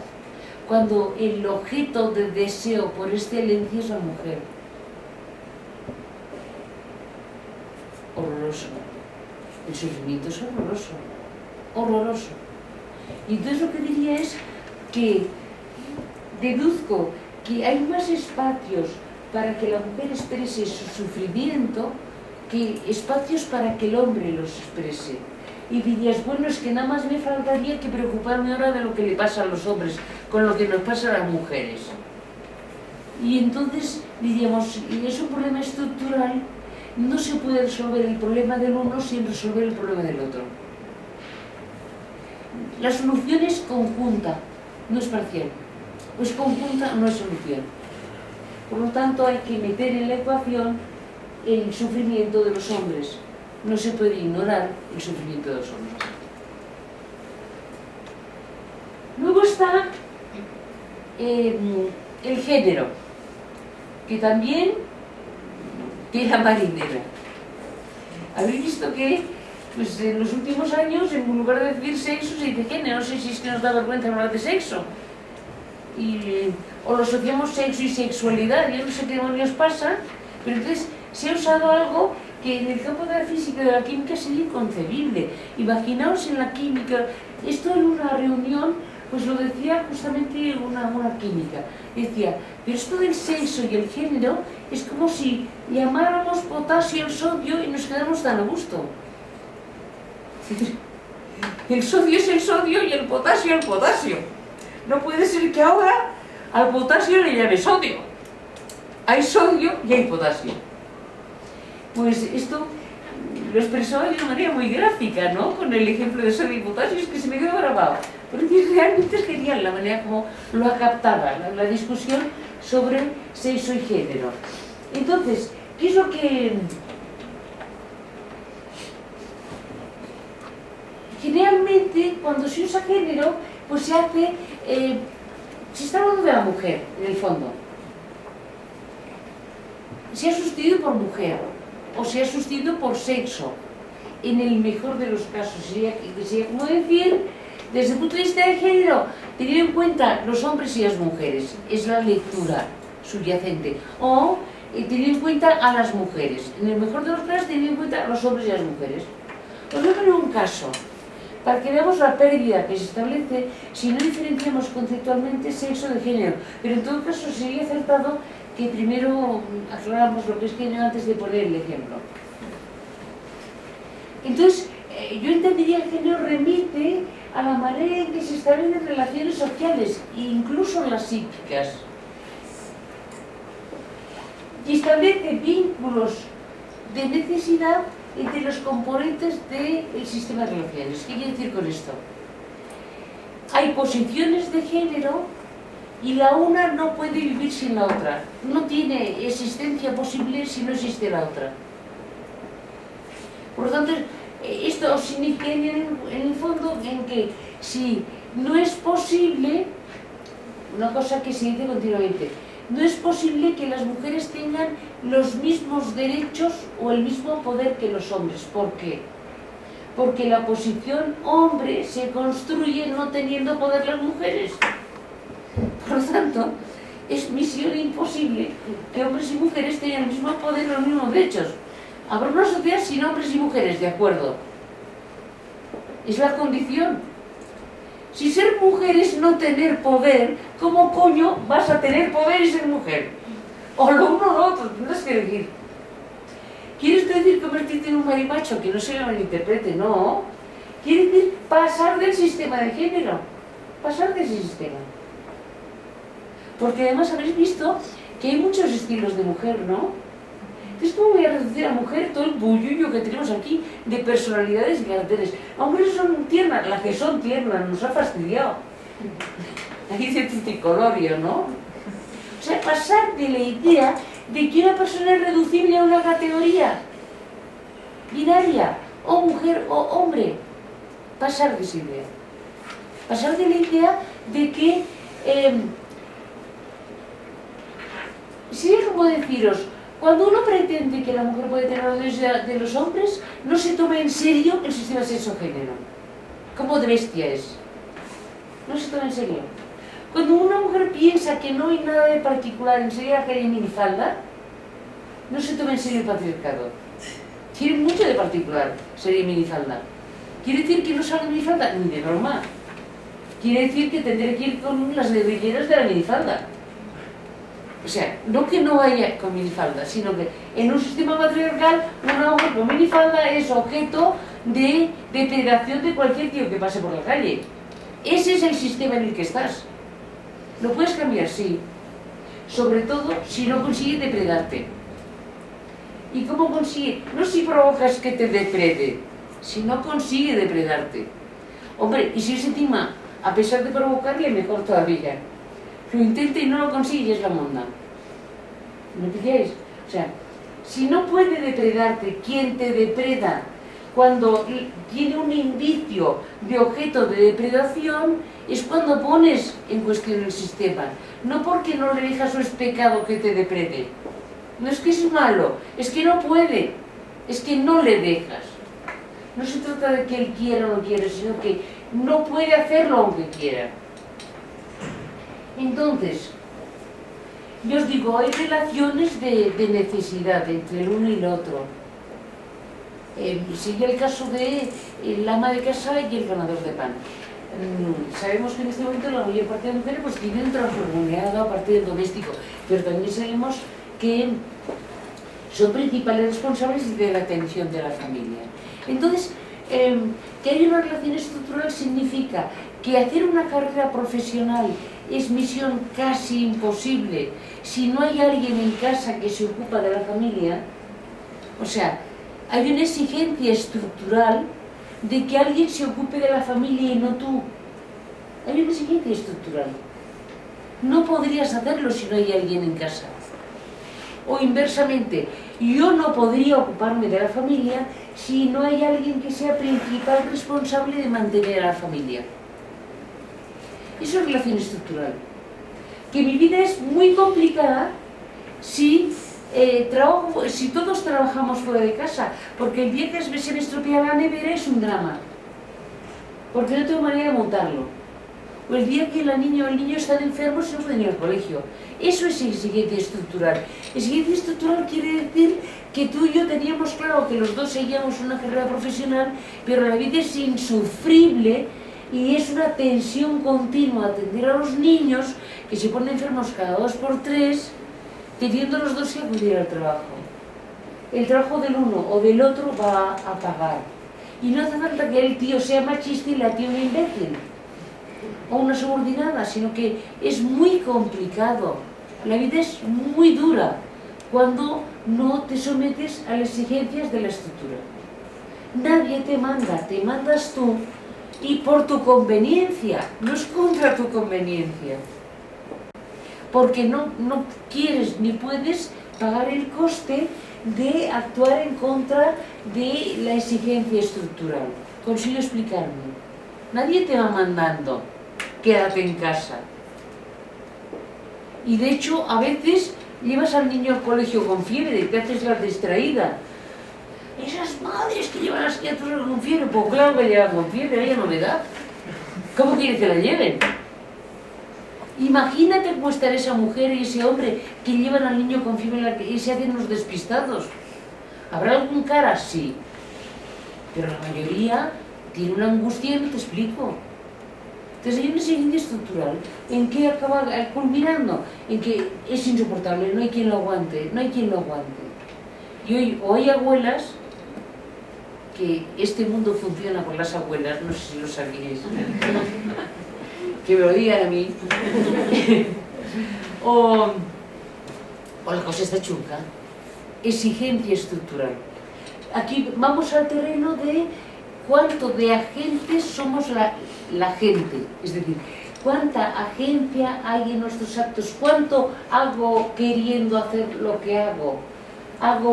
Cuando el objeto de deseo por excelencia es la mujer. Horroroso. El sufrimiento es horroroso. Horroroso. Y entonces lo que diría es que deduzco que hay más espacios para que la mujer exprese su sufrimiento que espacios para que el hombre los exprese. Y dirías, bueno, es que nada más me faltaría que preocuparme ahora de lo que le pasa a los hombres, con lo que nos pasa a las mujeres. Y entonces diríamos, es un problema estructural, no se puede resolver el problema del uno sin resolver el problema del otro. La solución es conjunta, no es parcial. Pues conjunta no es solución. Por lo tanto, hay que meter en la ecuación el sufrimiento de los hombres. No se puede ignorar el sufrimiento de los hombres. Luego está el género, que también tela marinera. Habéis visto que pues, en los últimos años, en lugar de decir sexo, se dice género. No sé si es que nos da vergüenza hablar de sexo. O lo asociamos sexo y sexualidad. Yo no sé qué demonios pasa, pero entonces se ha usado algo que en el campo de la física y de la química sería inconcebible. Imaginaos en la química, esto en una reunión, pues lo decía justamente una química. Decía, pero esto del sexo y el género es como si llamáramos potasio al sodio y nos quedamos tan a gusto. El sodio es el sodio y el potasio el potasio. No puede ser que ahora al potasio le llame sodio. Hay sodio y hay potasio. Pues esto lo expresaba de una manera muy gráfica, ¿no? Con el ejemplo de sodio y potasio, es que se me quedó grabado. Porque realmente es genial la manera como lo ha captado la discusión sobre sexo y género. Entonces, ¿qué es lo que...? Generalmente, cuando se usa género, pues se hace... se está hablando de la mujer, en el fondo. Se ha sustituido por mujer, o se ha sustituido por sexo. En el mejor de los casos, sería como decir, desde el punto de vista de género, tener en cuenta los hombres y las mujeres. Es la lectura subyacente. O tener en cuenta a las mujeres. En el mejor de los casos, tener en cuenta a los hombres y a las mujeres. Os voy a poner un caso, para que veamos la pérdida que se establece si no diferenciamos conceptualmente sexo de género. Pero en todo caso sería acertado que primero aclaramos lo que es género antes de poner el ejemplo. Entonces, yo entendería que el género remite a la manera en que se establecen relaciones sociales, incluso las psíquicas. Y establece vínculos de necesidad entre los componentes del sistema de relaciones. ¿Qué quiere decir con esto? Hay posiciones de género y la una no puede vivir sin la otra. No tiene existencia posible si no existe la otra. Por lo tanto, esto significa en el fondo en que si no es posible, una cosa que se dice continuamente, no es posible que las mujeres tengan los mismos derechos o el mismo poder que los hombres. ¿Por qué? Porque la posición hombre se construye no teniendo poder las mujeres. Por lo tanto, es misión imposible que hombres y mujeres tengan el mismo poder y los mismos derechos. Habrá una sociedad sin hombres y mujeres, de acuerdo. Es la condición. Si ser mujer es no tener poder, ¿cómo coño vas a tener poder y ser mujer? O lo uno o lo otro, tendrás que elegir. ¿Quieres decir convertirte en un marimacho? Que no se me malinterprete, no. Quiere decir pasar del sistema de género. Pasar de ese sistema. Porque además habréis visto que hay muchos estilos de mujer, ¿no? Entonces, ¿cómo voy a reducir a la mujer todo el bullullo que tenemos aquí de personalidades y caracteres? Aunque son tiernas, las que son tiernas, nos ha fastidiado. Ahí dice Tuticolorio, ¿no? O sea, pasar de la idea de que una persona es reducible a una categoría binaria, o mujer o hombre. Pasar de esa idea. Pasar de la idea de que... sería como deciros, cuando uno pretende que la mujer puede tener los derechos de los hombres, no se toma en serio el sistema sexo-género. Como de bestia es. No se toma en serio. Cuando una mujer piensa que no hay nada de particular en ser la calle minifalda, no se toma en serio el patriarcado. Tiene mucho de particular ser minifalda. ¿Quiere decir que no salga minifalda? Ni de norma. Quiere decir que tendré que ir con las guerrilleras de la minifalda. O sea, no que no vaya con minifalda, sino que en un sistema patriarcal una mujer con minifalda es objeto de depredación de cualquier tío que pase por la calle. Ese es el sistema en el que estás. Lo puedes cambiar, sí. Sobre todo si no consigue depredarte. ¿Y cómo consigue? No si provocas que te deprede, si no consigue depredarte. Hombre, y si ese encima, a pesar de provocarle, mejor todavía. Lo intenta y no lo consigue y es la monda. ¿Me pilláis? O sea, si no puede depredarte, ¿quién te depreda? Cuando tiene un indicio de objeto de depredación, es cuando pones en cuestión el sistema. No porque no le dejas o es pecado que te deprede. No es que es malo, es que no puede, es que no le dejas. No se trata de que él quiera o no quiera, sino que no puede hacerlo aunque quiera. Entonces, yo os digo, hay relaciones de necesidad entre el uno y el otro. Sería el caso de el ama de casa y el ganador de pan. Sabemos que en este momento la mayor parte de las mujeres pues, tienen un trabajo remunerado a partir del doméstico, pero también sabemos que son principales responsables de la atención de la familia. Entonces, que haya una relación estructural significa que hacer una carrera profesional es misión casi imposible si no hay alguien en casa que se ocupa de la familia. O sea, hay una exigencia estructural de que alguien se ocupe de la familia y no tú. Hay una exigencia estructural. No podrías hacerlo si no hay alguien en casa. O inversamente, yo no podría ocuparme de la familia si no hay alguien que sea principal responsable de mantener a la familia. Eso es relación estructural. Que mi vida es muy complicada si todos trabajamos fuera de casa, porque el día que se me estropea la nevera es un drama, porque no tengo manera de montarlo. O el día que el niño están enfermos y no pueden ir al colegio. Eso es exigencia estructural. Exigencia estructural quiere decir que tú y yo teníamos claro que los dos seguíamos una carrera profesional, pero la vida es insufrible y es una tensión continua atender a los niños que se ponen enfermos cada 2 por 3, teniendo los dos que acudir al trabajo. El trabajo del uno o del otro va a pagar. Y no hace falta que el tío sea machista y la tía una imbécil o una subordinada, sino que es muy complicado. La vida es muy dura cuando no te sometes a las exigencias de la estructura. Nadie te manda, te mandas tú y por tu conveniencia, no es contra tu conveniencia. Porque no quieres ni puedes pagar el coste de actuar en contra de la exigencia estructural. ¿Consigo explicarme? Nadie te va mandando, quédate en casa. Y de hecho, a veces llevas al niño al colegio con fiebre, te haces la distraída. Esas madres que llevan a las criaturas con fiebre, pues claro que llevan con fiebre, hay novedad. ¿Cómo quiere que la lleven? Imagínate cómo estará esa mujer y ese hombre que llevan al niño con fiebre y se hacen los despistados. ¿Habrá algún cara? Sí. Pero la mayoría tiene una angustia y no te explico. Entonces hay una exigencia estructural en que acaba culminando, en que es insoportable, no hay quien lo aguante, no hay quien lo aguante. Y hoy o hay abuelas, que este mundo funciona con las abuelas, no sé si lo sabíais, que me lo digan a mí, o la cosa está chunca, exigencia estructural. Aquí vamos al terreno de cuánto de agentes somos la gente, es decir, cuánta agencia hay en nuestros actos, cuánto hago queriendo hacer lo que hago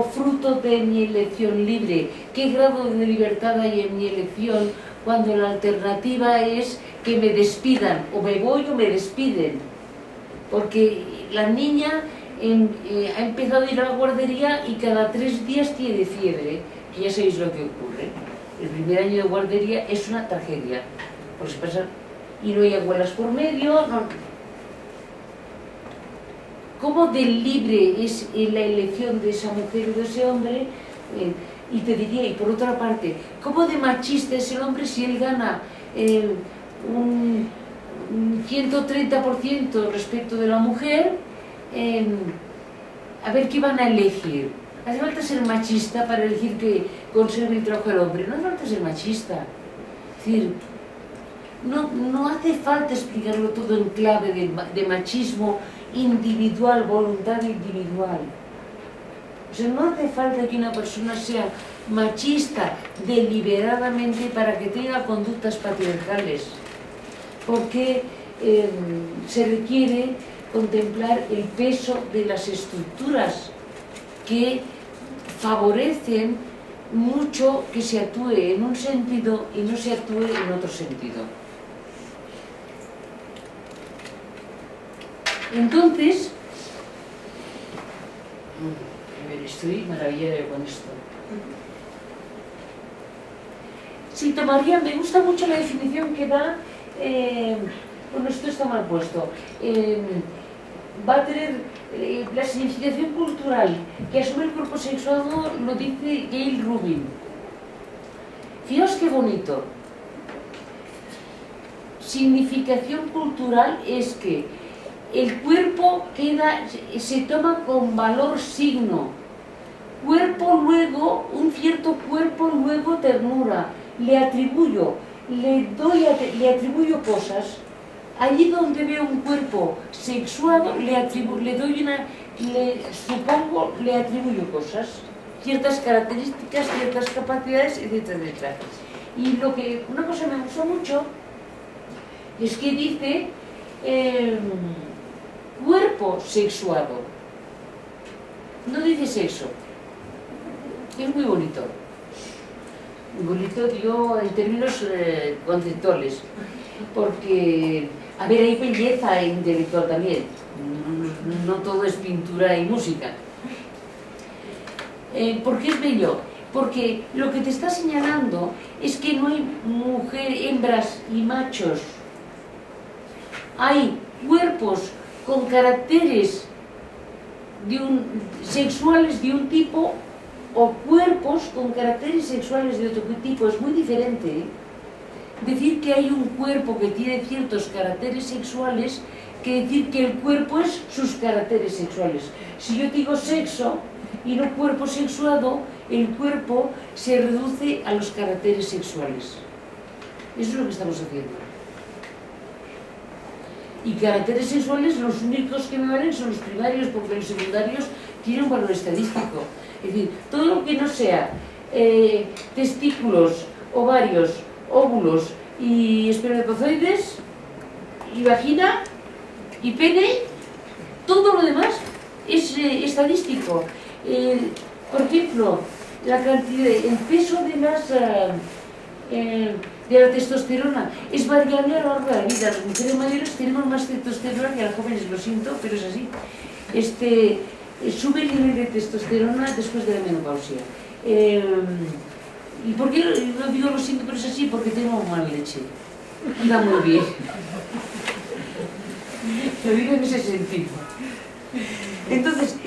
fruto de mi elección libre, qué grado de libertad hay en mi elección cuando la alternativa es que me despidan, o me voy o me despiden, porque la niña ha empezado a ir a la guardería y cada 3 días tiene fiebre, que ya sabéis lo que ocurre. El primer año de guardería es una tragedia, porque se pasa, y no hay abuelas por medio, no. ¿Cómo de libre es la elección de esa mujer o de ese hombre? Y te diría, y por otra parte, ¿cómo de machista es el hombre si él gana un 130% respecto de la mujer? A ver qué van a elegir. ¿Hace falta ser machista para elegir que conserve el trabajo del hombre? No hace falta ser machista. Es decir, no hace falta explicarlo todo en clave de machismo individual, voluntad individual. O sea, no hace falta que una persona sea machista deliberadamente para que tenga conductas patriarcales, porque se requiere contemplar el peso de las estructuras que favorecen mucho que se actúe en un sentido y no se actúe en otro sentido. Entonces, a ver, estoy maravillada con esto. Sí, tomaría, me gusta mucho la definición que da, bueno, esto está mal puesto, va a tener la significación cultural que asume el cuerpo sexuado, lo dice Gail Rubin. Fijaos qué bonito. Significación cultural es que el cuerpo se toma con valor signo. Cuerpo luego, un cierto cuerpo luego ternura. Le atribuyo cosas. Allí donde veo un cuerpo sexuado, le atribuyo cosas, ciertas características, ciertas capacidades, etcétera, etcétera. Y una cosa me gustó mucho es que dice cuerpo sexuado, no dice sexo. Es muy bonito. Muy bonito, digo, en términos conceptuales, porque, a ver, hay belleza intelectual también, no todo es pintura y música. ¿Por qué es bello? Porque lo que te está señalando es que no hay hembras y machos, hay cuerpos con caracteres sexuales de un tipo o cuerpos con caracteres sexuales de otro tipo. Es muy diferente, ¿eh? Decir que hay un cuerpo que tiene ciertos caracteres sexuales que decir que el cuerpo es sus caracteres sexuales. Si yo digo sexo y no cuerpo sexuado, el cuerpo se reduce a los caracteres sexuales. Eso es lo que estamos haciendo. Y caracteres sexuales, los únicos que me valen son los primarios, porque los secundarios tienen un valor estadístico. Es decir, todo lo que no sea testículos, ovarios, óvulos y espermatozoides, y vagina y pene, todo lo demás es estadístico. Por ejemplo, la cantidad, el peso de las de la testosterona. Es variable a lo largo de la vida. Las mujeres mayores tenemos más testosterona que las jóvenes, lo siento, pero es así. Sube el nivel de testosterona después de la menopausia. ¿Y por qué no digo lo siento, pero es así? Porque tengo mala leche. Anda muy bien. Lo digo en ese sentido. Entonces,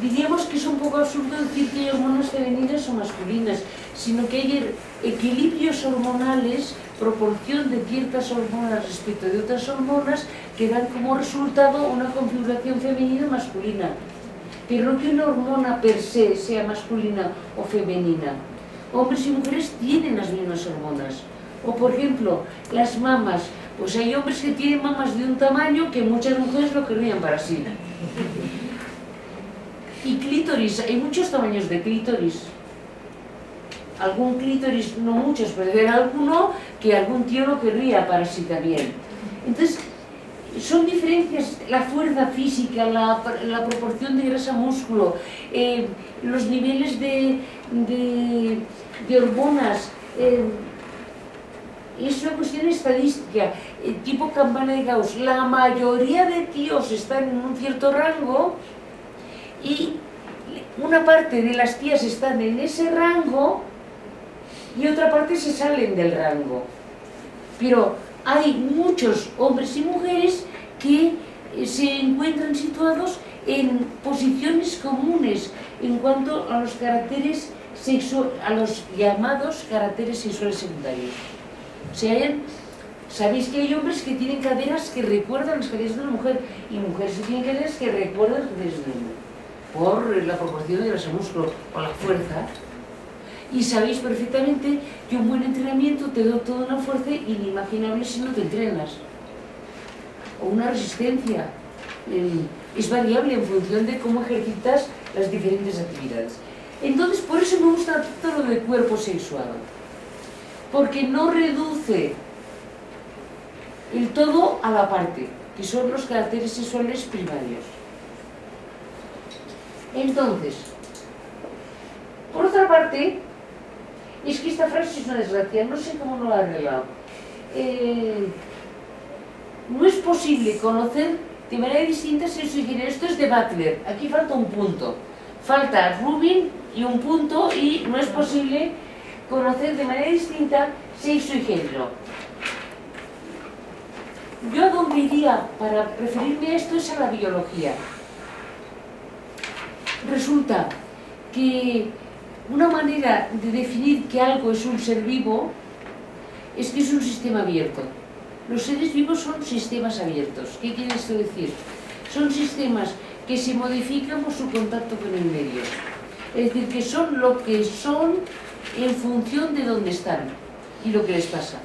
diríamos que es un poco absurdo decir que hay hormonas femeninas o masculinas, sino que hay equilibrios hormonales, proporción de ciertas hormonas respecto de otras hormonas que dan como resultado una configuración femenina o masculina. Pero no que una hormona per se sea masculina o femenina. Hombres y mujeres tienen las mismas hormonas. O por ejemplo, las mamas. Pues hay hombres que tienen mamas de un tamaño que muchas mujeres lo querrían para sí. Y clítoris, hay muchos tamaños de clítoris. Algún clítoris, no muchos, pero debe haber alguno que algún tío lo querría para sí también. Entonces, son diferencias, la fuerza física, la proporción de grasa-músculo, los niveles de hormonas. Es una cuestión estadística, tipo campana de Gauss. La mayoría de tíos están en un cierto rango y una parte de las tías están en ese rango y otra parte se salen del rango. Pero hay muchos hombres y mujeres que se encuentran situados en posiciones comunes en cuanto a los caracteres a los llamados caracteres sexuales secundarios. O sea, sabéis que hay hombres que tienen caderas que recuerdan las caderas de una mujer y mujeres que tienen caderas que recuerdan las caderas de un hombre por la proporción de grasa músculo o la fuerza. Y sabéis perfectamente que un buen entrenamiento te da toda una fuerza inimaginable si no te entrenas. O una resistencia. Es variable en función de cómo ejercitas las diferentes actividades. Entonces, por eso me gusta tanto lo de cuerpo sexual. Porque no reduce el todo a la parte, que son los caracteres sexuales primarios. Entonces, por otra parte, es que esta frase es una desgracia, no sé cómo no la he arreglado. No es posible conocer de manera distinta sexo y género. Esto es de Butler, aquí falta un punto. Falta Rubin y un punto y no es posible conocer de manera distinta sexo y género. Yo a donde iría para referirme a esto es a la biología. Resulta que una manera de definir que algo es un ser vivo es que es un sistema abierto. Los seres vivos son sistemas abiertos. ¿Qué quiere esto decir? Son sistemas que se modifican por su contacto con el medio. Es decir, que son lo que son en función de dónde están y lo que les pasa.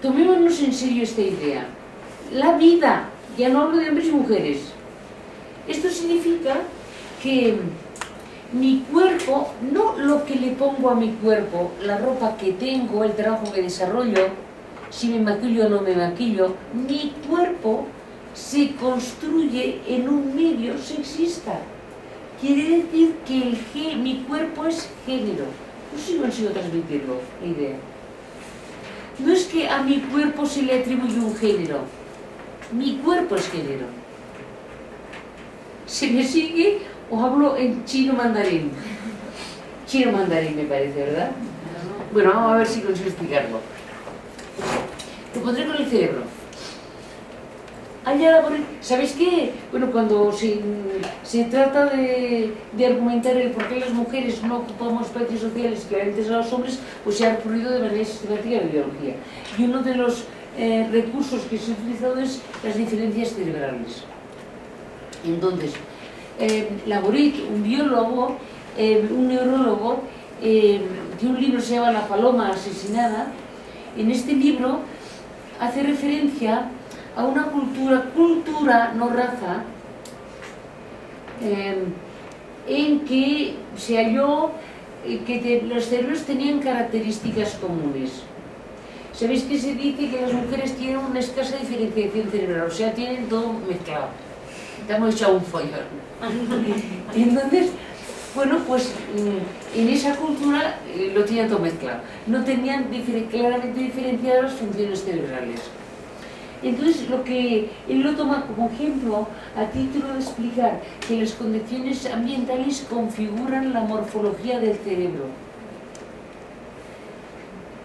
Tomémonos en serio esta idea. La vida, ya no hablo de hombres y mujeres. Esto significa que mi cuerpo, no lo que le pongo a mi cuerpo, la ropa que tengo, el trabajo que desarrollo, si me maquillo o no me maquillo, mi cuerpo se construye en un medio sexista. Quiere decir que mi cuerpo es género. No sé si consigo transmitirlo, la idea. No es que a mi cuerpo se le atribuye un género. Mi cuerpo es género. ¿Se me sigue o hablo en chino mandarín? Chino mandarín me parece, ¿verdad? Bueno, vamos a ver si consigo explicarlo. Lo pondré con el cerebro. ¿Sabéis qué? Bueno, cuando se trata de argumentar el por qué las mujeres no ocupamos espacios sociales equivalentes a los hombres, pues se ha recurrido de manera sistemática a la biología. Y uno de los recursos que se ha utilizado es las diferencias cerebrales. Entonces, Laborit, un biólogo, un neurólogo, tiene un libro que se llama La paloma asesinada. En este libro hace referencia a una cultura, no raza, en que se halló que los cerebros tenían características comunes. ¿Sabéis que se dice que las mujeres tienen una escasa diferenciación cerebral? O sea, tienen todo mezclado. Te hemos echado un follón. Entonces, Bueno, pues en esa cultura lo tenían todo mezclado. No tenían claramente diferenciadas las funciones cerebrales. Entonces, lo que él lo toma como ejemplo a título de explicar que las condiciones ambientales configuran la morfología del cerebro.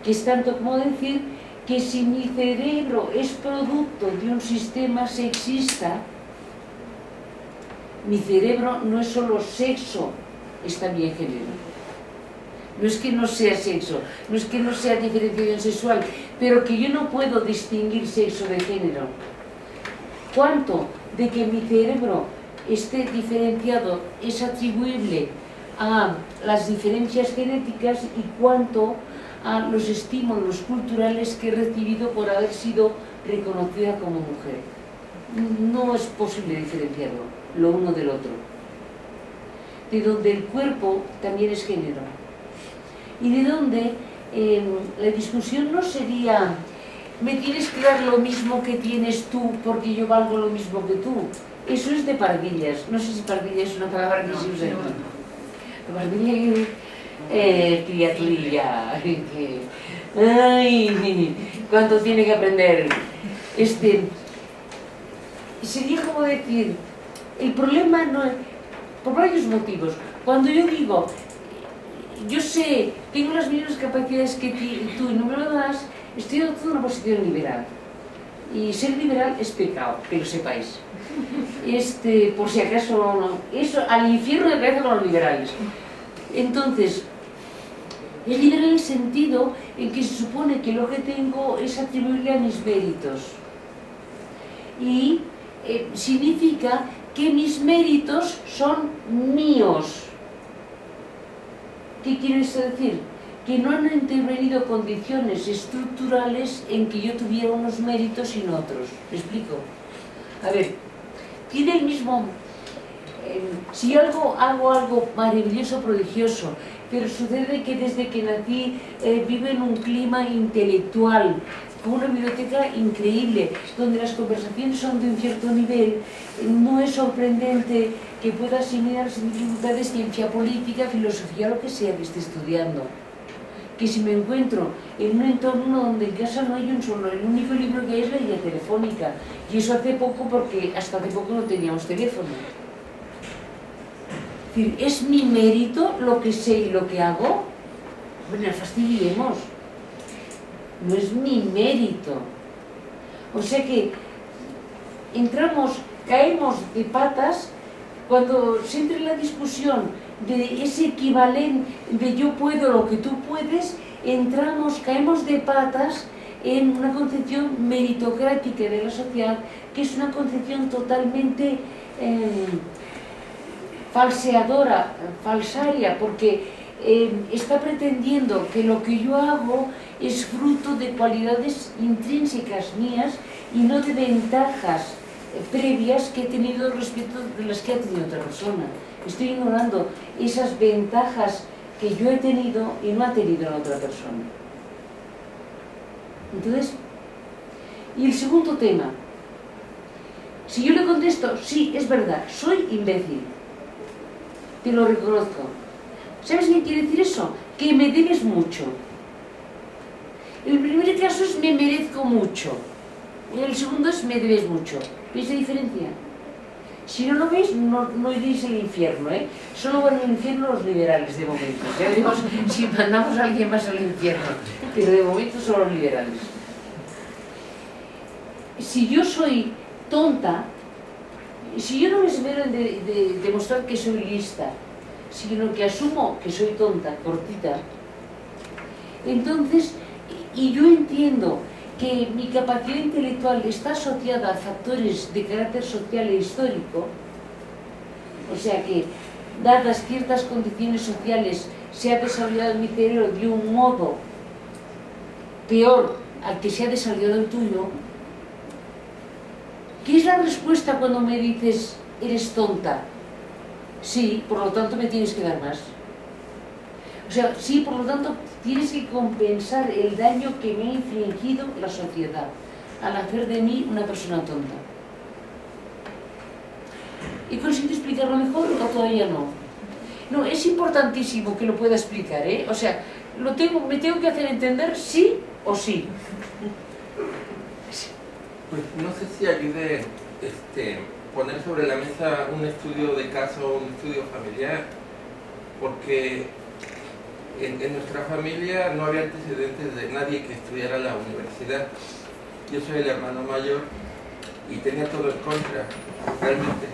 Que es tanto como decir que si mi cerebro es producto de un sistema sexista, mi cerebro no es solo sexo, es también género. No es que no sea sexo, no es que no sea diferenciación sexual, pero que yo no puedo distinguir sexo de género. ¿Cuánto de que mi cerebro esté diferenciado es atribuible a las diferencias genéticas y cuánto a los estímulos culturales que he recibido por haber sido reconocida como mujer? No es posible diferenciarlo, lo uno del otro. De donde el cuerpo también es género. Y de donde la discusión no sería me tienes que dar lo mismo que tienes tú porque yo valgo lo mismo que tú. Eso es de pardillas. No sé si pardilla es una palabra que se usa. Pardilla es criaturilla. Ay, cuánto tiene que aprender. Sería como decir, el problema no es, por varios motivos. Cuando yo digo, yo sé, tengo las mismas capacidades que tú y no me lo das, estoy adoptando una posición liberal. Y ser liberal es pecado, que lo sepáis. Por si acaso no, eso al infierno de cabeza con los liberales. Entonces, es liberal en el sentido en que se supone que lo que tengo es atribuirle a mis méritos. Y significa que mis méritos son míos. ¿Qué quiere eso decir? Que no han intervenido condiciones estructurales en que yo tuviera unos méritos y no otros. ¿Me explico? A ver, tiene el mismo... si yo hago algo maravilloso, prodigioso, pero sucede que desde que nací vivo en un clima intelectual, con una biblioteca increíble, donde las conversaciones son de un cierto nivel, no es sorprendente que pueda asimilar sin dificultades ciencia política, filosofía, lo que sea que esté estudiando. Que si me encuentro en un entorno donde en casa no hay un solo, el único libro que hay es la guía telefónica, y eso hace poco porque hasta hace poco no teníamos teléfono. Es decir, ¿es mi mérito lo que sé y lo que hago? Bueno, fastidiemos. No es mi mérito. O sea que caemos de patas cuando se entra en la discusión de ese equivalente de yo puedo lo que tú puedes, caemos de patas en una concepción meritocrática de la sociedad, que es una concepción totalmente falseadora, falsaria, porque está pretendiendo que lo que yo hago es fruto de cualidades intrínsecas mías y no de ventajas previas que he tenido respecto de las que ha tenido otra persona. Estoy ignorando esas ventajas que yo he tenido y no ha tenido la otra persona. Entonces, y el segundo tema, si yo le contesto, sí, es verdad, soy imbécil, te lo reconozco. ¿Sabes qué quiere decir eso? Que me debes mucho. El primer caso es me merezco mucho. Y el segundo es me debes mucho. ¿Veis la diferencia? Si no lo veis, no iréis al infierno, ¿eh? Solo van al infierno los liberales, de momento. Ya veremos si mandamos a alguien más al infierno. Pero de momento solo los liberales. Si yo soy tonta, si yo no me esmero en demostrar que soy lista, sino que asumo que soy tonta, cortita, entonces, y yo entiendo que mi capacidad intelectual está asociada a factores de carácter social e histórico, o sea que, dadas ciertas condiciones sociales, se ha desarrollado mi cerebro de un modo peor al que se ha desarrollado el tuyo. ¿Qué es la respuesta cuando me dices, eres tonta? Sí, por lo tanto me tienes que dar más. O sea, sí, por lo tanto, tienes que compensar el daño que me ha infligido la sociedad al hacer de mí una persona tonta. ¿He conseguido explicarlo mejor o todavía no? No, es importantísimo que lo pueda explicar, ¿eh? O sea, me tengo que hacer entender sí o sí. Pues no sé si ayude poner sobre la mesa un estudio de caso, un estudio familiar, porque en nuestra familia no había antecedentes de nadie que estudiara la universidad. Yo soy el hermano mayor y tenía todo en contra, realmente.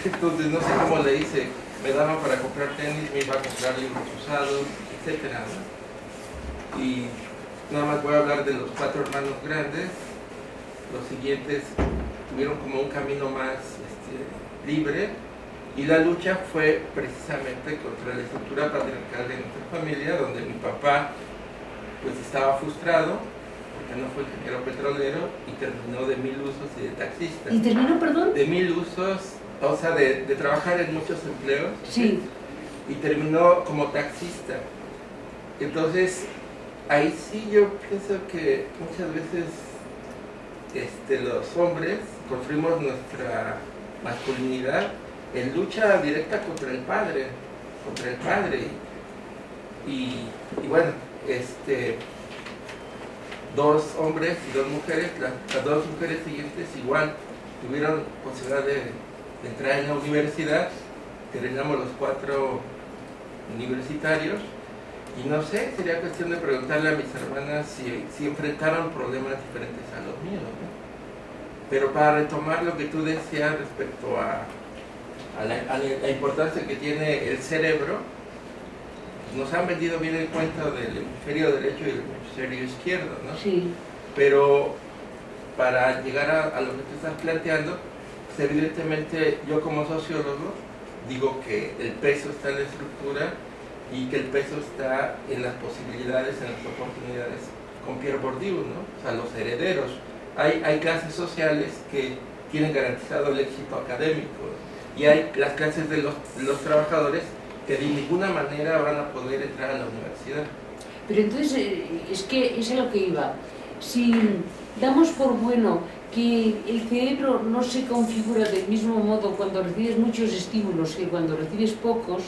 Entonces no sé cómo le hice, me daban para comprar tenis, me iba a comprar libros usados, etc. Y nada más voy a hablar de los 4 hermanos grandes. Los siguientes tuvieron como un camino más libre, y la lucha fue precisamente contra la estructura patriarcal de nuestra familia, donde mi papá pues estaba frustrado porque no fue ingeniero petrolero y terminó de 1000 usos y de taxista. ¿Y terminó, perdón? De 1000 usos, o sea, de trabajar en muchos empleos. Sí. Y terminó como taxista. Entonces, ahí sí yo pienso que muchas veces los hombres construimos nuestra masculinidad en lucha directa contra el padre. Y bueno, 2 hombres y 2 mujeres, las 2 mujeres siguientes igual tuvieron posibilidad de entrar en la universidad, terminamos los 4 universitarios, y no sé, sería cuestión de preguntarle a mis hermanas si enfrentaron problemas diferentes a los míos, ¿no? Pero para retomar lo que tú decías respecto a la importancia que tiene el cerebro, nos han vendido bien el cuento del hemisferio derecho y del hemisferio izquierdo, ¿no? Sí. Pero para llegar a lo que tú estás planteando, pues evidentemente yo como sociólogo digo que el peso está en la estructura y que el peso está en las posibilidades, en las oportunidades con Pierre Bourdieu, ¿no? O sea, los herederos. Hay clases sociales que tienen garantizado el éxito académico, y hay las clases de los trabajadores que de ninguna manera van a poder entrar a la universidad. Pero entonces, es que es a lo que iba. Si damos por bueno que el cerebro no se configura del mismo modo cuando recibes muchos estímulos que cuando recibes pocos,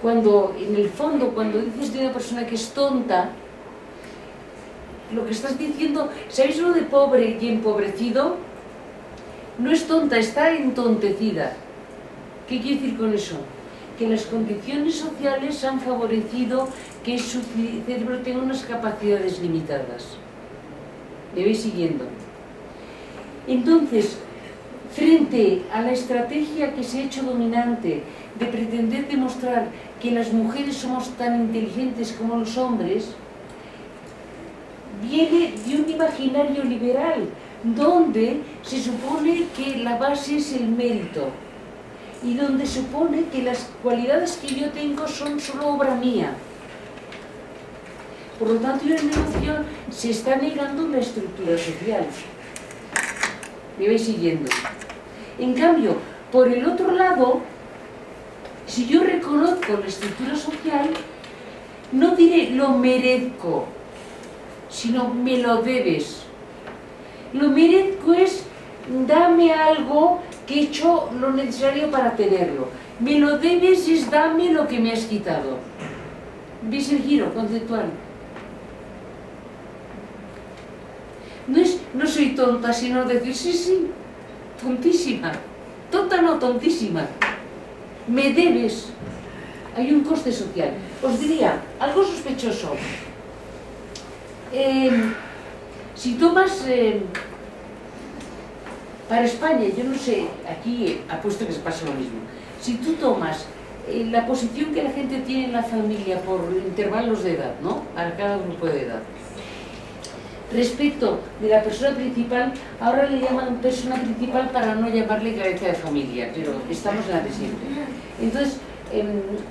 cuando en el fondo, cuando dices de una persona que es tonta, lo que estás diciendo, ¿sabéis lo de pobre y empobrecido? No es tonta, está entontecida. ¿Qué quiere decir con eso? Que las condiciones sociales han favorecido que su cerebro tenga unas capacidades limitadas. ¿Me vais siguiendo? Entonces, frente a la estrategia que se ha hecho dominante de pretender demostrar que las mujeres somos tan inteligentes como los hombres, viene de un imaginario liberal, donde se supone que la base es el mérito y donde se supone que las cualidades que yo tengo son solo obra mía. Por lo tanto, en la noción se está negando la estructura social. ¿Me vais siguiendo? En cambio, por el otro lado, si yo reconozco la estructura social, no diré lo merezco, sino me lo debes. Lo merezco es dame algo que he hecho lo necesario para tenerlo. Me lo debes es dame lo que me has quitado. ¿Veis el giro conceptual? No soy tonta, sino decir sí, tontísima. Tonta no, tontísima. Me debes. Hay un coste social. Os diría algo sospechoso. Si tomas para España, yo no sé, aquí apuesto que se pasa lo mismo. Si tú tomas la posición que la gente tiene en la familia por intervalos de edad, ¿no? Para cada grupo de edad. Respecto de la persona principal, ahora le llaman persona principal para no llamarle cabeza de familia, pero estamos en la de siempre. Entonces,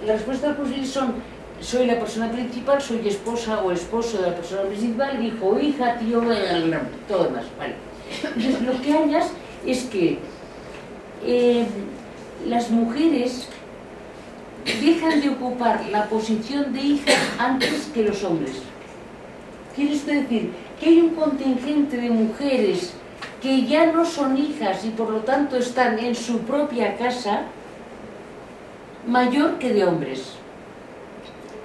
las respuestas posibles son: soy la persona principal, soy esposa o esposo de la persona principal, hijo o hija, tío, todo demás. Vale. Entonces, lo que hallas es que las mujeres dejan de ocupar la posición de hija antes que los hombres. Quiere esto decir que hay un contingente de mujeres que ya no son hijas y por lo tanto están en su propia casa, mayor que de hombres.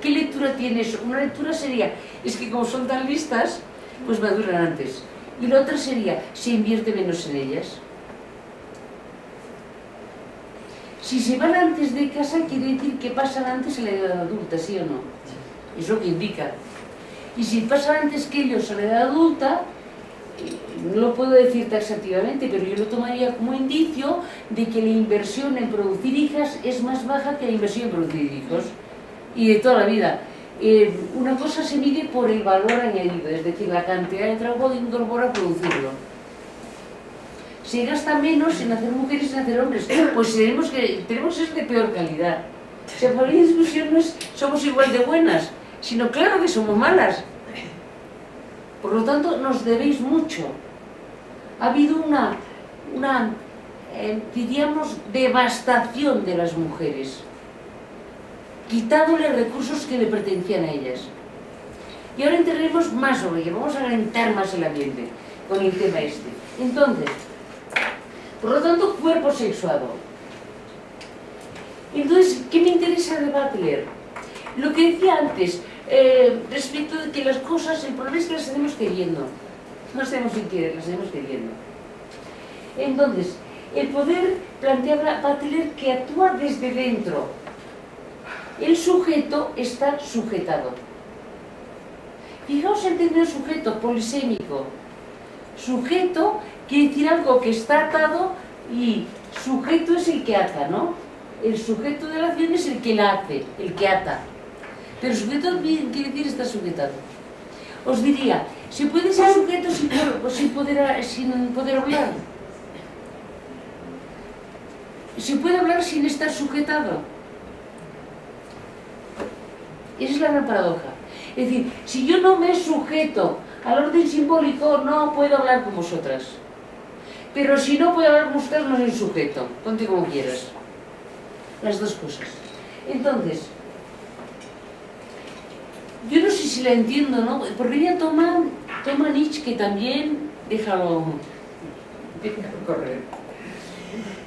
¿Qué lectura tiene eso? Una lectura sería, es que como son tan listas, pues maduran antes. Y la otra sería, se invierte menos en ellas. Si se van antes de casa, quiere decir que pasan antes en la edad adulta, ¿sí o no? Es lo que indica. Y si pasan antes que ellos a la edad adulta, no lo puedo decir taxativamente, pero yo lo tomaría como indicio de que la inversión en producir hijas es más baja que la inversión en producir hijos. Y de toda la vida. Una cosa se mide por el valor añadido, es decir, la cantidad de trabajo que incorpora producirlo. Se gasta menos en hacer mujeres y en hacer hombres, pues tenemos que ser de peor calidad. O sea, por la discusión no es somos igual de buenas, sino claro que somos malas. Por lo tanto, nos debéis mucho. Ha habido una diríamos, devastación de las mujeres, quitándole recursos que le pertenecían a ellas. Y ahora entraremos más sobre ello, vamos a calentar más el ambiente con el tema este. Entonces, por lo tanto, cuerpo sexuado. Entonces, ¿qué me interesa de Butler? Lo que decía antes, respecto de que las cosas, el problema es que las tenemos queriendo. No sabemos si quieren, las tenemos queriendo. Entonces, el poder plantea Butler que actúa desde dentro. El sujeto está sujetado. Fijaos en término sujeto, polisémico. Sujeto quiere decir algo que está atado y sujeto es el que ata, ¿no? El sujeto de la acción es el que la hace, el que ata. Pero sujeto quiere decir estar sujetado. Os diría, ¿se puede ser sujeto sin poder hablar? ¿Se puede hablar sin estar sujetado? Esa es la gran paradoja. Es decir, si yo no me sujeto al orden simbólico, no puedo hablar con vosotras. Pero si no puedo hablar con vosotras, no soy sujeto. Ponte como quieras. Las dos cosas. Entonces, yo no sé si la entiendo, ¿no? Porque ella toma Nietzsche, que también déjalo correr.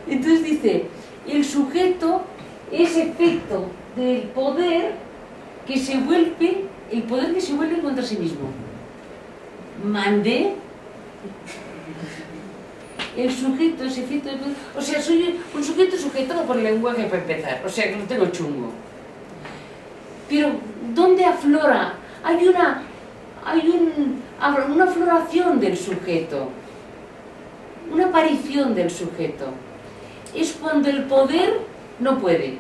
Entonces dice, el sujeto es efecto del poder que se vuelve, el poder que se vuelve contra sí mismo. Mandé. El sujeto es efecto del poder. O sea, soy un sujeto sujetado por el lenguaje para empezar. O sea, que lo tengo chungo. Pero, ¿dónde aflora? Hay una floración del sujeto. Una aparición del sujeto. Es cuando el poder no puede.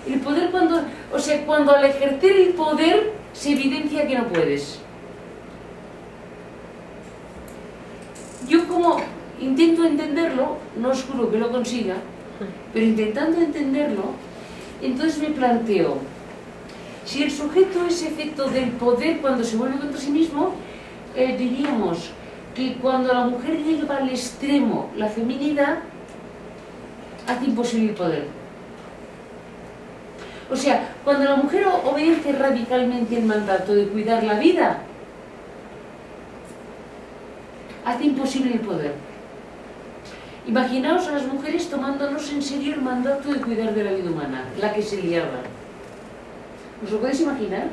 El poder cuando al ejercer el poder se evidencia que no puedes. Yo como intento entenderlo, no os juro que lo consiga, pero intentando entenderlo, entonces me planteo, si el sujeto es efecto del poder cuando se vuelve contra sí mismo, diríamos que cuando la mujer lleva al extremo la feminidad, hace imposible el poder. O sea, cuando la mujer obedece radicalmente el mandato de cuidar la vida, hace imposible el poder. Imaginaos a las mujeres tomándonos en serio el mandato de cuidar de la vida humana, la que se liaba. ¿Os lo podéis imaginar?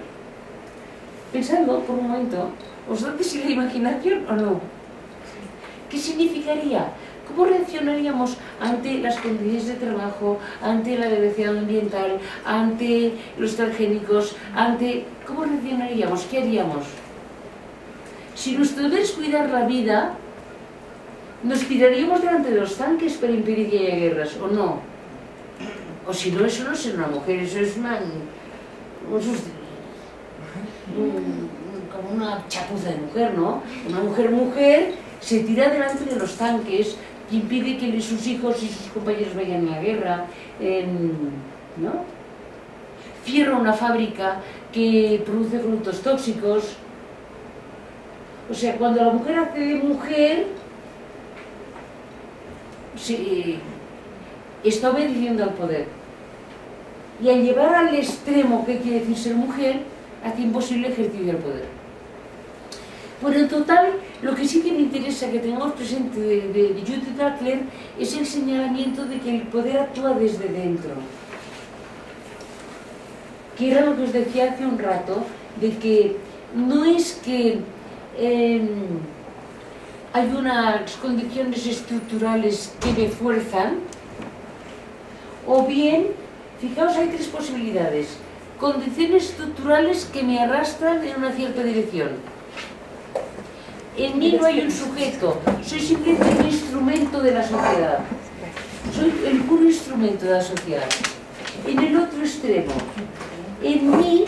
Pensadlo por un momento. ¿Os da si la imaginación o no? ¿Qué significaría? ¿Cómo reaccionaríamos ante las condiciones de trabajo, ante la degradación ambiental, ante los transgénicos, ¿cómo reaccionaríamos? ¿Qué haríamos? Si nuestro deber es cuidar la vida, ¿nos tiraríamos delante de los tanques para impedir que haya guerras o no? O si no, eso no es ser una mujer, eso es como una chapuza de mujer, ¿no? Una mujer se tira delante de los tanques y impide que sus hijos y sus compañeros vayan a la guerra, ¿no? Cierra una fábrica que produce productos tóxicos. O sea, cuando la mujer hace de mujer, está obedeciendo al poder. Y al llevar al extremo, ¿qué quiere decir ser mujer?, hace imposible el ejercicio del poder. Bueno, en total, lo que sí que me interesa que tengamos presente de Judith Butler es el señalamiento de que el poder actúa desde dentro. Que era lo que os decía hace un rato, de que no es que hay unas condiciones estructurales que me fuerzan, o bien, fijaos, hay tres posibilidades. Condiciones estructurales que me arrastran en una cierta dirección. En mí no hay un sujeto, soy simplemente un instrumento de la sociedad. Soy el puro instrumento de la sociedad. En el otro extremo, en mí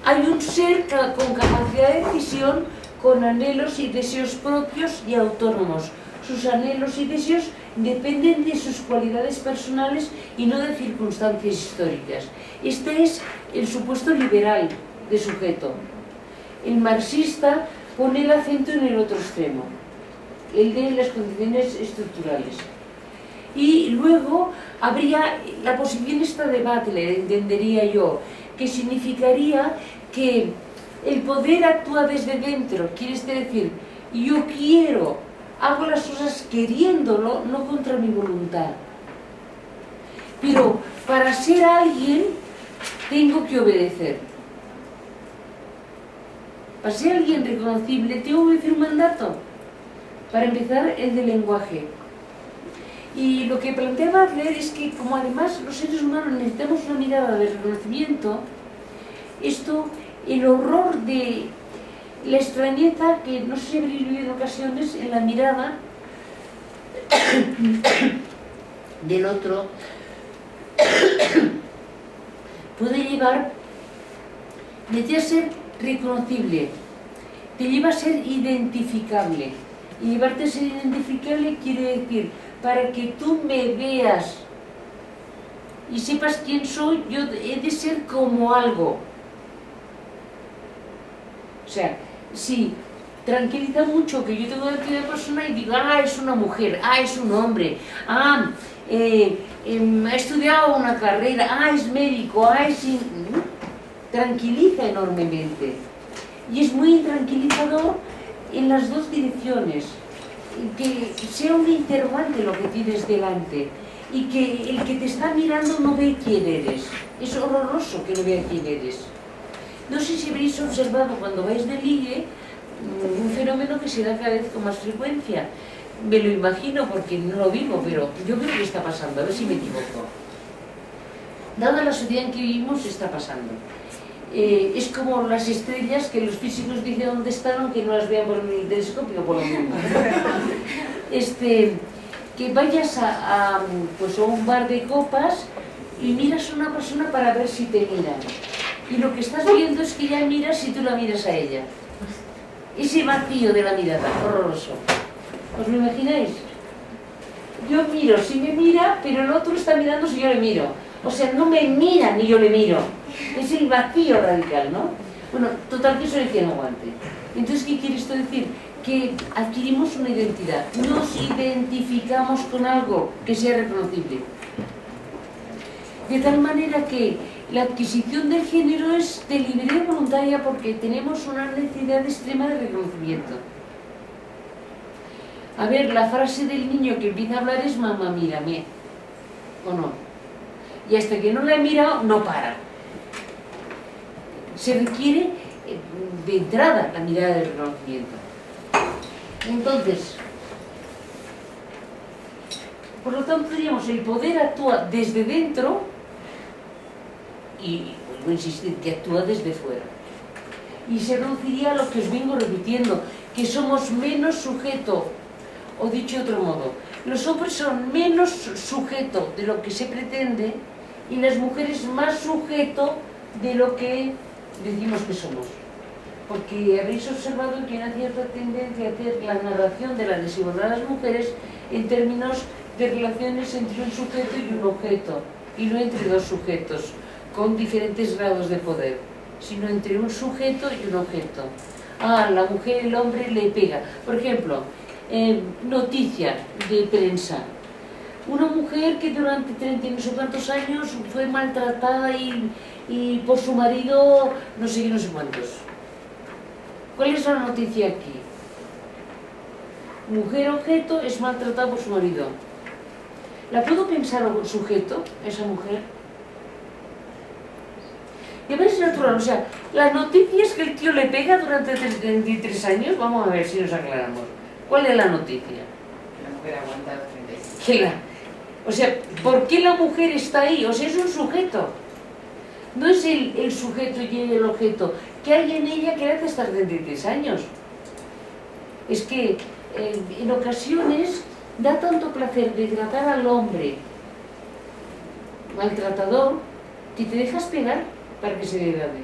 hay un ser con capacidad de decisión, con anhelos y deseos propios y autónomos. Sus anhelos y deseos dependen de sus cualidades personales y no de circunstancias históricas. Este es el supuesto liberal de sujeto. El marxista pone el acento en el otro extremo, el de las condiciones estructurales. Y luego habría la posición esta de Butler, entendería yo, que significaría que el poder actúa desde dentro, quiere decir, yo quiero, hago las cosas queriéndolo, no contra mi voluntad. Pero para ser alguien tengo que obedecer. Para ser alguien reconocible tengo que obedecer un mandato. Para empezar, el del lenguaje. Y lo que plantea Butler es que, como además los seres humanos necesitamos una mirada de reconocimiento, esto, el horror de la extrañeza, que no sé si habréis vivido en ocasiones, en la mirada del otro, puede llevar desde a ser reconocible, te lleva a ser identificable. Y llevarte a ser identificable quiere decir, para que tú me veas y sepas quién soy, yo he de ser como algo. O sea, si tranquiliza mucho que yo tengo aquí una persona y digo, ah, es una mujer, ah, es un hombre, ah, ha estudiado una carrera, ah, es médico, ah, es... tranquiliza enormemente. Y es muy tranquilizador en las dos direcciones. Que sea un interrogante lo que tienes delante y que el que te está mirando no ve quién eres. Es horroroso que no vea quién eres. No sé si habréis observado cuando vais de ligue un fenómeno que se da cada vez con más frecuencia. Me lo imagino porque no lo vivo, pero yo creo que está pasando, a ver si me equivoco. Dada la sociedad en que vivimos, está pasando. Es como las estrellas que los físicos dicen dónde están, aunque no las vean por el telescopio, por lo mismo. Que vayas pues a un bar de copas y miras a una persona para ver si te miran. Y lo que estás viendo es que ella mira si tú la miras a ella. Ese vacío de la mirada, horroroso. ¿Os lo imagináis? Yo miro si me mira, pero el otro está mirando si yo le miro. O sea, no me mira ni yo le miro. Es el vacío radical, ¿no? Bueno, total que eso es que no aguante. Entonces, ¿qué quiere esto decir? Que adquirimos una identidad. Nos identificamos con algo que sea reconocible. De tal manera que la adquisición del género es deliberada y voluntaria porque tenemos una necesidad extrema de reconocimiento. A ver, la frase del niño que empieza a hablar es mamá, mírame. ¿O no? Y hasta que no la he mirado, no para. Se requiere de entrada la mirada del reconocimiento. Entonces, por lo tanto, diríamos, el poder actúa desde dentro y, vuelvo a insistir, que actúa desde fuera. Y se reduciría a lo que os vengo repitiendo, que somos menos sujeto, o dicho de otro modo, los hombres son menos sujeto de lo que se pretende y las mujeres más sujeto de lo que decimos que somos. Porque habréis observado que hay una cierta tendencia a hacer la narración de la desigualdad de las mujeres en términos de relaciones entre un sujeto y un objeto, y no entre dos sujetos con diferentes grados de poder, sino entre un sujeto y un objeto. Ah, la mujer y el hombre le pega. Por ejemplo, noticia de prensa. Una mujer que durante 30 y no sé cuántos años fue maltratada y por su marido no sé qué, no sé cuántos. ¿Cuál es la noticia aquí? Mujer objeto es maltratada por su marido. ¿La puedo pensar sujeto, esa mujer? Y a ver, es natural, o sea, la noticia es que el tío le pega durante 33 años. Vamos a ver si nos aclaramos. ¿Cuál es la noticia? La mujer aguanta 36. O sea, ¿por qué la mujer está ahí? O sea, es un sujeto. No es el sujeto y el objeto. ¿Qué hay en ella que le hace estar 33 años? Es que en ocasiones da tanto placer degradar al hombre maltratador que te dejas pegar para que se degrade.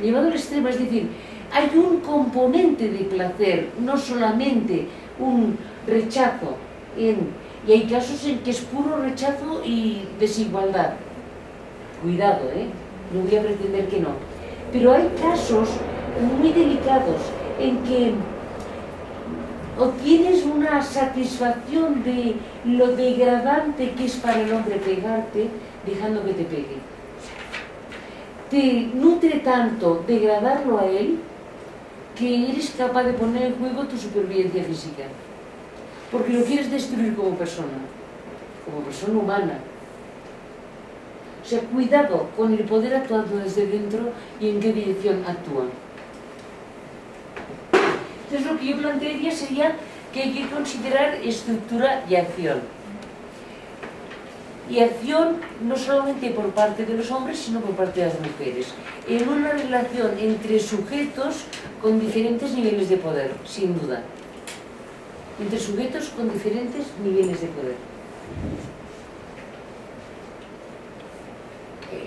Llevado al extremo, es decir, hay un componente de placer, no solamente un rechazo. Y hay casos en que es puro rechazo y desigualdad. Cuidado, no voy a pretender que no. Pero hay casos muy delicados en que obtienes una satisfacción de lo degradante que es para el hombre pegarte, dejando que te pegue. Te nutre tanto degradarlo a él que eres capaz de poner en juego tu supervivencia física. Porque lo quieres destruir como persona humana. O sea, cuidado con el poder actuando desde dentro y en qué dirección actúa. Entonces lo que yo plantearía sería que hay que considerar estructura y acción. Y acción no solamente por parte de los hombres, sino por parte de las mujeres. En una relación entre sujetos con diferentes niveles de poder, sin duda. Entre sujetos con diferentes niveles de poder.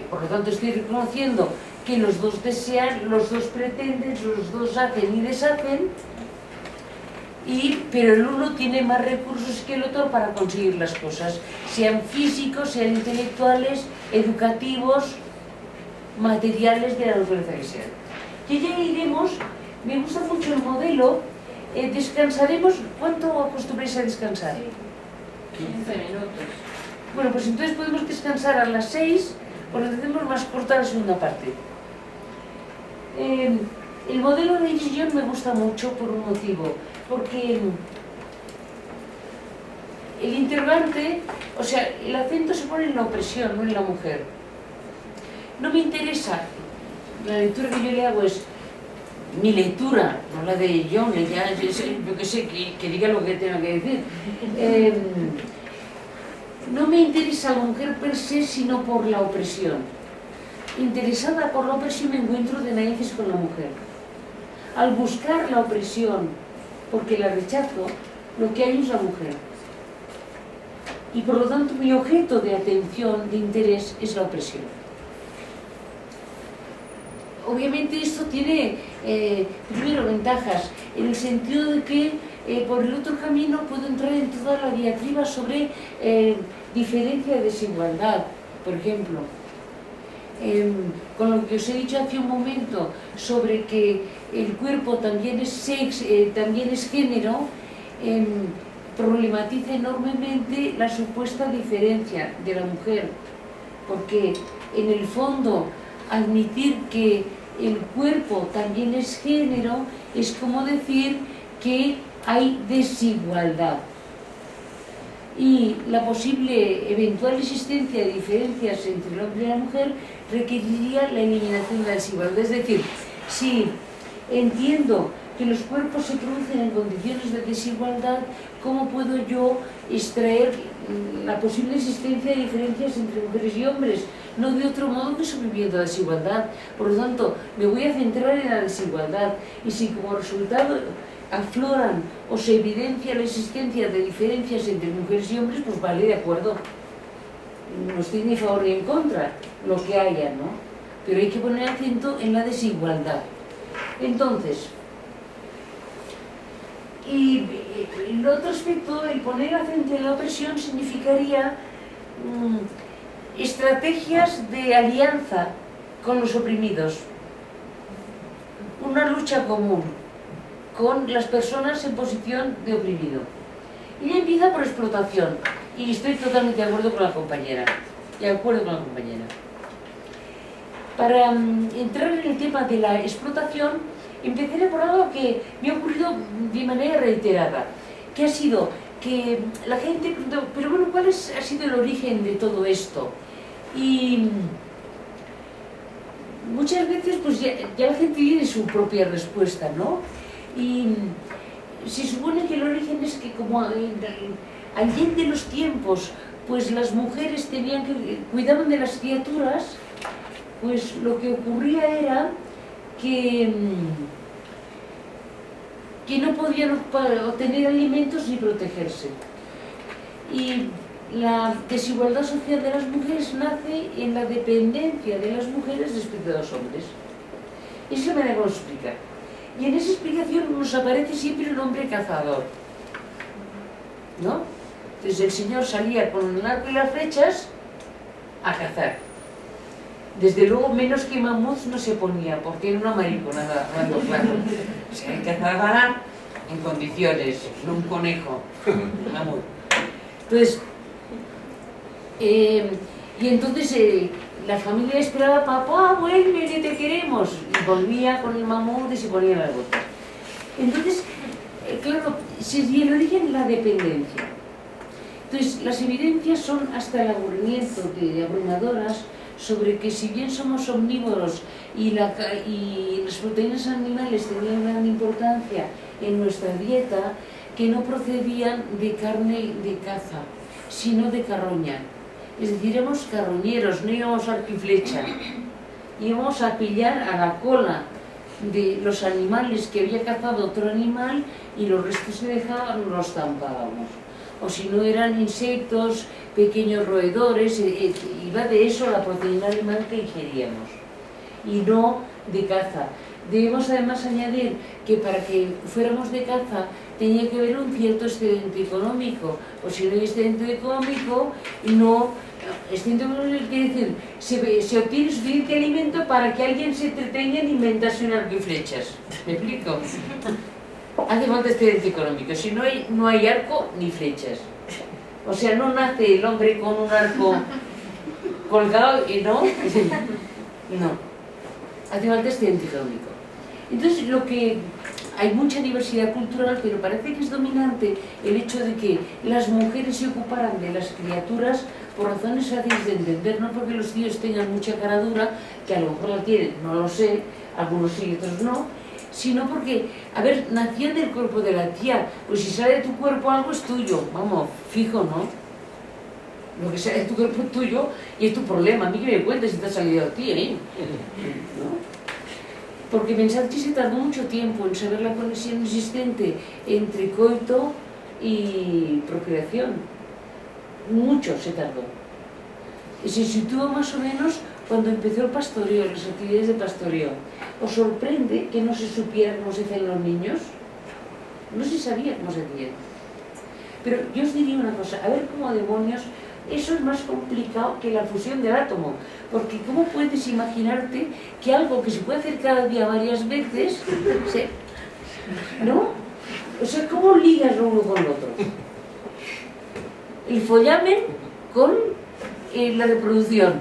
Por lo tanto, estoy reconociendo que los dos desean, los dos pretenden, los dos hacen y deshacen, pero el uno tiene más recursos que el otro para conseguir las cosas, sean físicos, sean intelectuales, educativos, materiales, de la naturaleza que sean. Y ya iremos, me gusta mucho el modelo, descansaremos. ¿Cuánto acostumbráis a descansar? 15 minutos. Bueno, pues entonces podemos descansar a las 6, porque hacemos más corta la segunda parte. El modelo de Iris me gusta mucho por un motivo, porque el interrogante, o sea, el acento se pone en la opresión, no en la mujer. No me interesa, la lectura que yo le hago es mi lectura, no la de John, yo que sé, que diga lo que tenga que decir. No me interesa la mujer per se, sino por la opresión. Interesada por la opresión me encuentro de narices con la mujer. Al buscar la opresión, porque la rechazo, lo que hay es la mujer. Y por lo tanto mi objeto de atención, de interés, es la opresión. Obviamente esto tiene, primero, ventajas, en el sentido de que por el otro camino puedo entrar en toda la diatriba sobre diferencia de desigualdad, por ejemplo. Con lo que os he dicho hace un momento sobre que el cuerpo también es género, problematiza enormemente la supuesta diferencia de la mujer, porque en el fondo admitir que el cuerpo también es género es como decir que hay desigualdad, y la posible eventual existencia de diferencias entre el hombre y la mujer requeriría la eliminación de la desigualdad. Es decir, si entiendo que los cuerpos se producen en condiciones de desigualdad, ¿cómo puedo yo extraer la posible existencia de diferencias entre mujeres y hombres? No de otro modo que sobreviviendo a la desigualdad. Por lo tanto, me voy a centrar en la desigualdad, y si como resultado afloran o se evidencia la existencia de diferencias entre mujeres y hombres, pues vale, de acuerdo, no estoy ni a favor ni en contra, lo que haya, ¿no? Pero hay que poner acento en la desigualdad. Entonces, y el otro aspecto, el poner acento en la opresión, significaría estrategias de alianza con los oprimidos, una lucha común con las personas en posición de oprimido. Y ya empieza por explotación, y estoy totalmente de acuerdo con la compañera, Para entrar en el tema de la explotación, empezaré por algo que me ha ocurrido de manera reiterada, que ha sido que la gente preguntó, pero bueno, ¿cuál ha sido el origen de todo esto? Y muchas veces pues ya la gente tiene su propia respuesta, ¿no? Y se supone que el origen es que como allende de los tiempos, pues las mujeres cuidaban de las criaturas, pues lo que ocurría era que no podían obtener alimentos ni protegerse. Y la desigualdad social de las mujeres nace en la dependencia de las mujeres respecto a los hombres. Esa es la manera de explicar. Y en esa explicación nos aparece siempre el hombre cazador, ¿no? Entonces el señor salía con el arco y las flechas a cazar. Desde luego menos que mamuts no se ponía, porque era una mariconada, hablando claro. O sea, cazaba en condiciones, no un conejo, mamut. Entonces, y entonces la familia esperaba, papá, vuelve, que te queremos. Y volvía con el mamut y se ponía las botas. Entonces, claro, y el origen la dependencia. Entonces, las evidencias son hasta el aburrimiento de abrumadoras sobre que si bien somos omnívoros y las proteínas animales tenían gran importancia en nuestra dieta, que no procedían de carne de caza, sino de carroña. Es decir, éramos carroñeros, no íbamos a arco y flecha. Íbamos a pillar a la cola de los animales que había cazado otro animal y los restos que dejaban los zampábamos. O si no eran insectos, pequeños roedores, iba de eso la proteína animal que ingeríamos, y no de caza. Debemos además añadir que para que fuéramos de caza tenía que haber un cierto excedente económico, o si no hay excedente económico, excedente económico quiere decir, se obtiene suficiente alimento para que alguien se entretenga en inventarse un arco y flechas. ¿Me explico? Hace falta excedente económico, si no hay arco ni flechas. O sea, no nace el hombre con un arco colgado y no, hace falta excedente económico. Entonces, hay mucha diversidad cultural, pero parece que es dominante el hecho de que las mujeres se ocuparan de las criaturas por razones fáciles de entender, no porque los tíos tengan mucha cara dura, que a lo mejor la tienen, no lo sé, algunos sí y otros no, sino porque, nacían del cuerpo de la tía, pues si sale de tu cuerpo algo es tuyo, vamos, fijo, ¿no? Lo que sale de tu cuerpo es tuyo y es tu problema, a mí que me cuentes si te ha salido a ti, ¿no? Porque pensad que se tardó mucho tiempo en saber la conexión existente entre coito y procreación. Mucho se tardó. Y se sitúa más o menos cuando empezó el pastoreo, las actividades de pastoreo. ¿Os sorprende que no se supiera cómo se hacían los niños? No se sabía cómo se hacían. Pero yo os diría una cosa, a ver cómo demonios, eso es más complicado que la fusión del átomo, porque ¿cómo puedes imaginarte que algo que se puede hacer cada día varias veces, ¿no? O sea, ¿cómo ligas lo uno con lo otro? El follamen con la reproducción.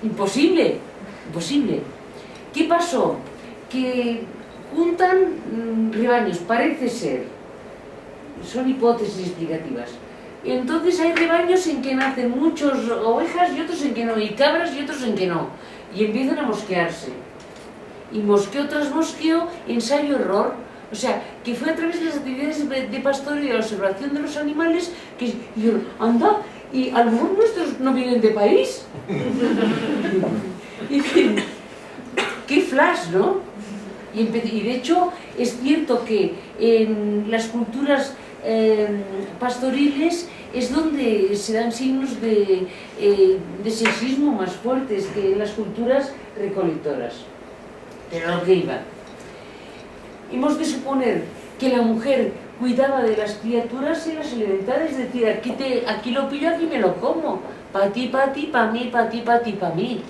Imposible, imposible. ¿Qué pasó? Que juntan rebaños, parece ser, son hipótesis explicativas. Entonces hay rebaños en que nacen muchas ovejas y otros en que no, y cabras y otros en que no, y empiezan a mosquearse. Y mosqueo tras mosqueo, ensayo-error. O sea, que fue a través de las actividades de pastoreo y de la observación de los animales que dijeron, anda, y a lo mejor nuestros no vienen de país. Y dicen, qué flash, ¿no? Y de hecho es cierto que en las culturas pastoriles es donde se dan signos de sexismo más fuertes que en las culturas recolectoras. Pero lo que iba. Hemos de suponer que la mujer cuidaba de las criaturas y las alimentaba, es decir, aquí lo pillo, aquí me lo como, para ti, para mí, para ti, para ti, para mí.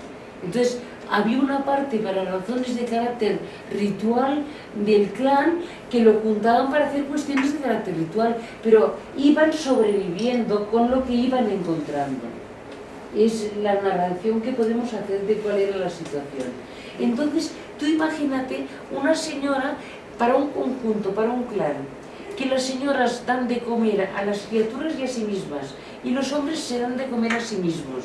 Entonces, había una parte para razones de carácter ritual del clan que lo juntaban para hacer cuestiones de carácter ritual, pero iban sobreviviendo con lo que iban encontrando. Es la narración que podemos hacer de cuál era la situación. Entonces, Tú imagínate una señora para un conjunto, para un clan, que las señoras dan de comer a las criaturas y a sí mismas, y los hombres se dan de comer a sí mismos.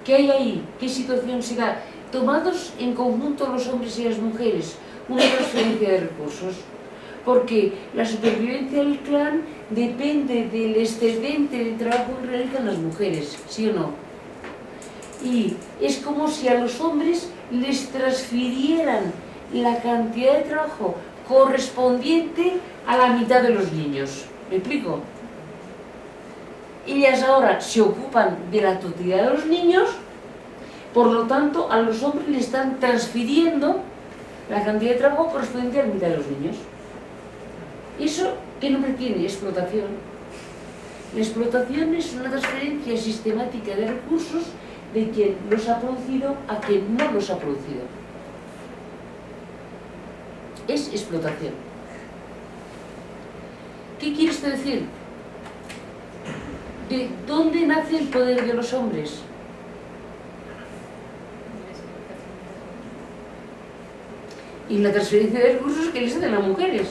¿Qué hay ahí? ¿Qué situación se da? Tomados en conjunto los hombres y las mujeres, una transferencia de recursos. Porque la supervivencia del clan depende del excedente de trabajo que realizan las mujeres, ¿sí o no? Y es como si a los hombres les transfirieran la cantidad de trabajo correspondiente a la mitad de los niños. ¿Me explico? Ellas ahora se ocupan de la totalidad de los niños, por lo tanto a los hombres le están transfiriendo la cantidad de trabajo correspondiente a la mitad de los niños. ¿Eso qué nombre tiene? Explotación. La explotación es una transferencia sistemática de recursos de quien los ha producido a quien no los ha producido. Es explotación. ¿Qué quiere esto decir? ¿De dónde nace el poder de los hombres? Y la transferencia de recursos que les hacen las mujeres.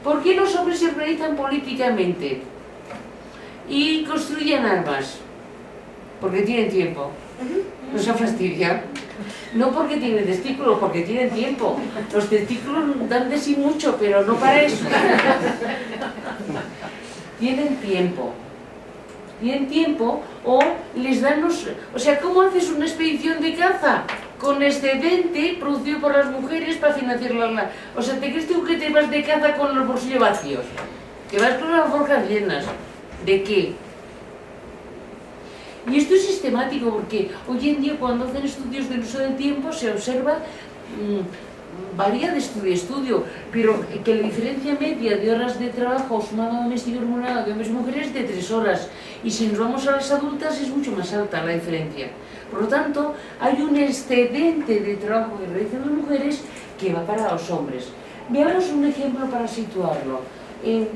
¿Por qué los hombres se organizan políticamente y construyen armas? Porque tienen tiempo. No se fastidia. No porque tienen testículos, porque tienen tiempo. Los testículos dan de sí mucho, pero no para eso. Tienen tiempo. Tienen tiempo o les dan los... O sea, ¿cómo haces una expedición de caza? Con excedente producido por las mujeres para financiar la... O sea, ¿te crees tú que te vas de caza con los bolsillos vacíos? Que vas con las forjas llenas. ¿De qué? Y esto es sistemático porque hoy en día cuando hacen estudios del uso del tiempo se observa, varía de estudio a estudio, pero que la diferencia media de horas de trabajo sumado doméstico remunerado de hombres y mujeres es de 3 horas. Y si nos vamos a las adultas es mucho más alta la diferencia. Por lo tanto, hay un excedente de trabajo que realizan las mujeres que va para los hombres. Veamos un ejemplo para situarlo. En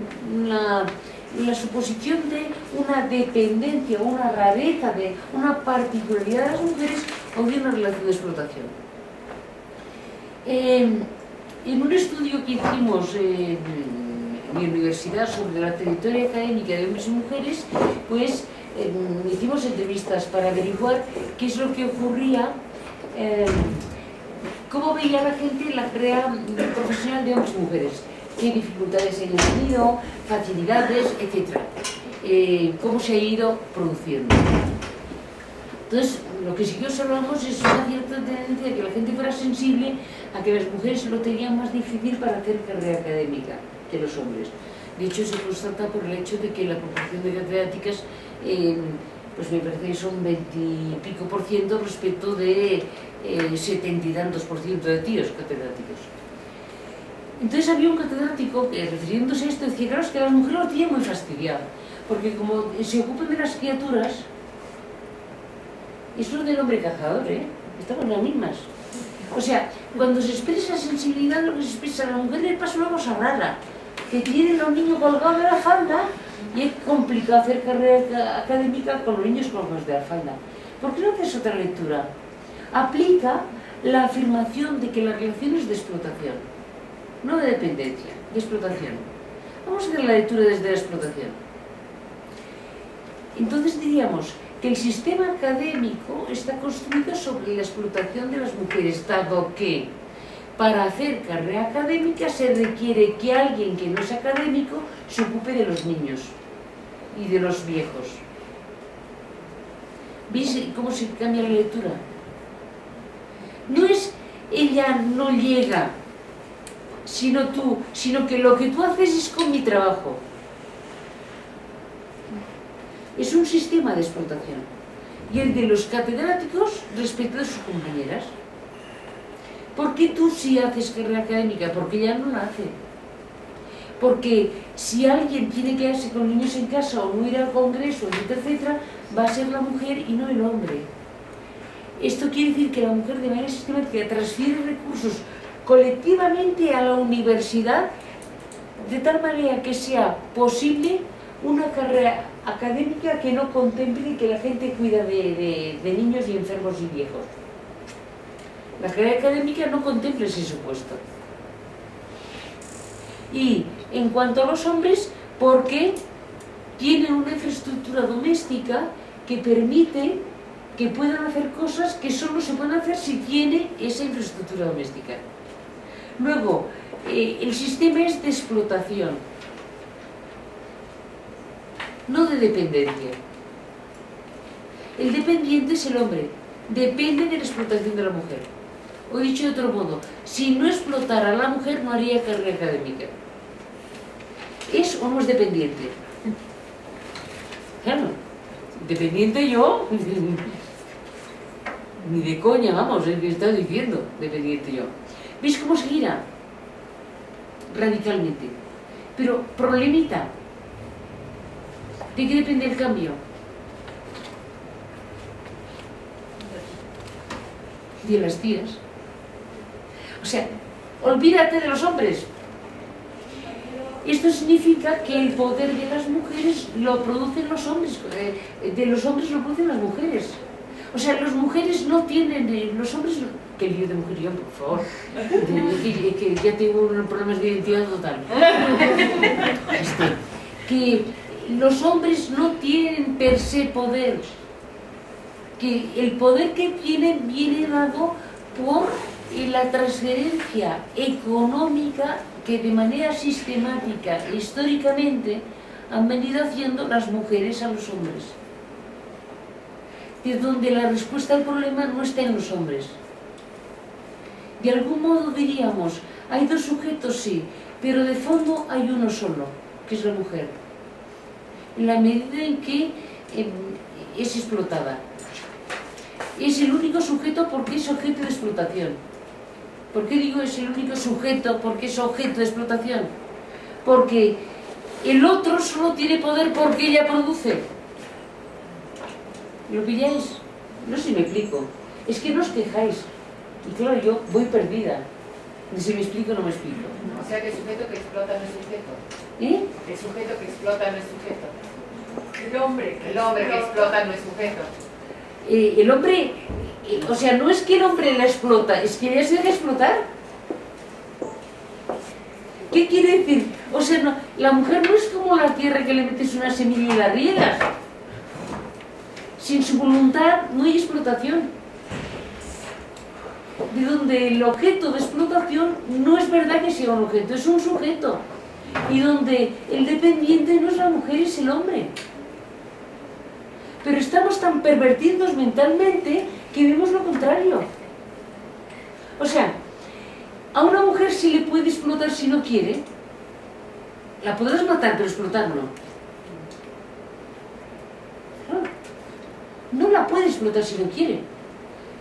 la suposición de una dependencia, una rareza, de una particularidad de las mujeres o de una relación de explotación. En un estudio que hicimos en mi universidad sobre la trayectoria académica de hombres y mujeres, pues hicimos entrevistas para averiguar qué es lo que ocurría, cómo veía la gente la carrera profesional de hombres y mujeres, qué dificultades han tenido, facilidades, etc. Cómo se ha ido produciendo. Entonces, lo que sí que observamos es una cierta tendencia de que la gente fuera sensible a que las mujeres lo tenían más difícil para hacer carrera académica que los hombres. De hecho, se constata por el hecho de que la proporción de catedráticas, pues me parece que son 20 y pico % respecto de 70 y tantos % de tíos catedráticos. Entonces había un catedrático que, refiriéndose a esto, decía, claro, es que las mujeres lo tienen muy fastidiado, porque como se ocupan de las criaturas, es lo del hombre cazador, estamos en las mismas. O sea, cuando se expresa sensibilidad, lo que se expresa a la mujer le pasa una cosa rara, que tienen los niños colgados de la falda y es complicado hacer carrera académica con los niños colgados de la falda. ¿Por qué no haces otra lectura? Aplica la afirmación de que la relación es de explotación, no de dependencia, de explotación. Vamos a hacer la lectura desde la explotación. Entonces diríamos que el sistema académico está construido sobre la explotación de las mujeres, dado que para hacer carrera académica se requiere que alguien que no es académico se ocupe de los niños y de los viejos. ¿Veis cómo se cambia la lectura? No es ella no llega, sino que lo que tú haces es con mi trabajo. Es un sistema de explotación. Y el de los catedráticos respecto de sus compañeras. ¿Por qué tú sí haces carrera académica? Porque ella no la hace. Porque si alguien tiene que quedarse con niños en casa o no ir al congreso, etcétera, va a ser la mujer y no el hombre. Esto quiere decir que la mujer de manera sistemática transfiere recursos colectivamente a la universidad de tal manera que sea posible una carrera académica que no contemple que la gente cuida de niños y enfermos y viejos. La carrera académica no contempla ese supuesto. Y en cuanto a los hombres, porque tienen una infraestructura doméstica que permite que puedan hacer cosas que solo se pueden hacer si tiene esa infraestructura doméstica. Luego, el sistema es de explotación, no de dependencia. El dependiente es el hombre, depende de la explotación de la mujer. O dicho de otro modo, si no explotara a la mujer no haría carrera académica. ¿Es o no es dependiente? Claro, dependiente yo, ni de coña, vamos, es que está diciendo, dependiente yo. ¿Veis cómo se gira? Radicalmente. Pero problemita. ¿De qué depende el cambio? De las tías. O sea, olvídate de los hombres. Esto significa que el poder de las mujeres lo producen los hombres, de los hombres lo producen las mujeres. O sea, las mujeres no tienen, los hombres, que lío de mujerión, por favor, que ya tengo problemas de identidad total. Que los hombres no tienen per se poder, que el poder que tienen viene dado por la transferencia económica que de manera sistemática e históricamente han venido haciendo las mujeres a los hombres. Es donde la respuesta al problema no está en los hombres. De algún modo diríamos, hay dos sujetos, sí, pero de fondo hay uno solo, que es la mujer. En la medida en que es explotada. Es el único sujeto porque es objeto de explotación. ¿Por qué digo es el único sujeto porque es objeto de explotación? Porque el otro solo tiene poder porque ella produce. ¿Lo pilláis? No sé si me explico. Es que no os quejáis. Y claro, yo voy perdida. Ni si me explico o no me explico. O sea que el sujeto que explota no es sujeto. ¿Eh? El sujeto que explota no es sujeto. El hombre que explota no es sujeto. El hombre, o sea, no es que el hombre la explota, es que ella se deja explotar. ¿Qué quiere decir? O sea, no, la mujer no es como la tierra que le metes una semilla y la riegas. Sin su voluntad no hay explotación. De donde el objeto de explotación no es verdad que sea un objeto, es un sujeto. Y donde el dependiente no es la mujer, es el hombre. Pero estamos tan pervertidos mentalmente que vemos lo contrario. O sea, a una mujer sí le puede explotar si no quiere. La podrás matar, pero explotar no. No la puede explotar si no quiere.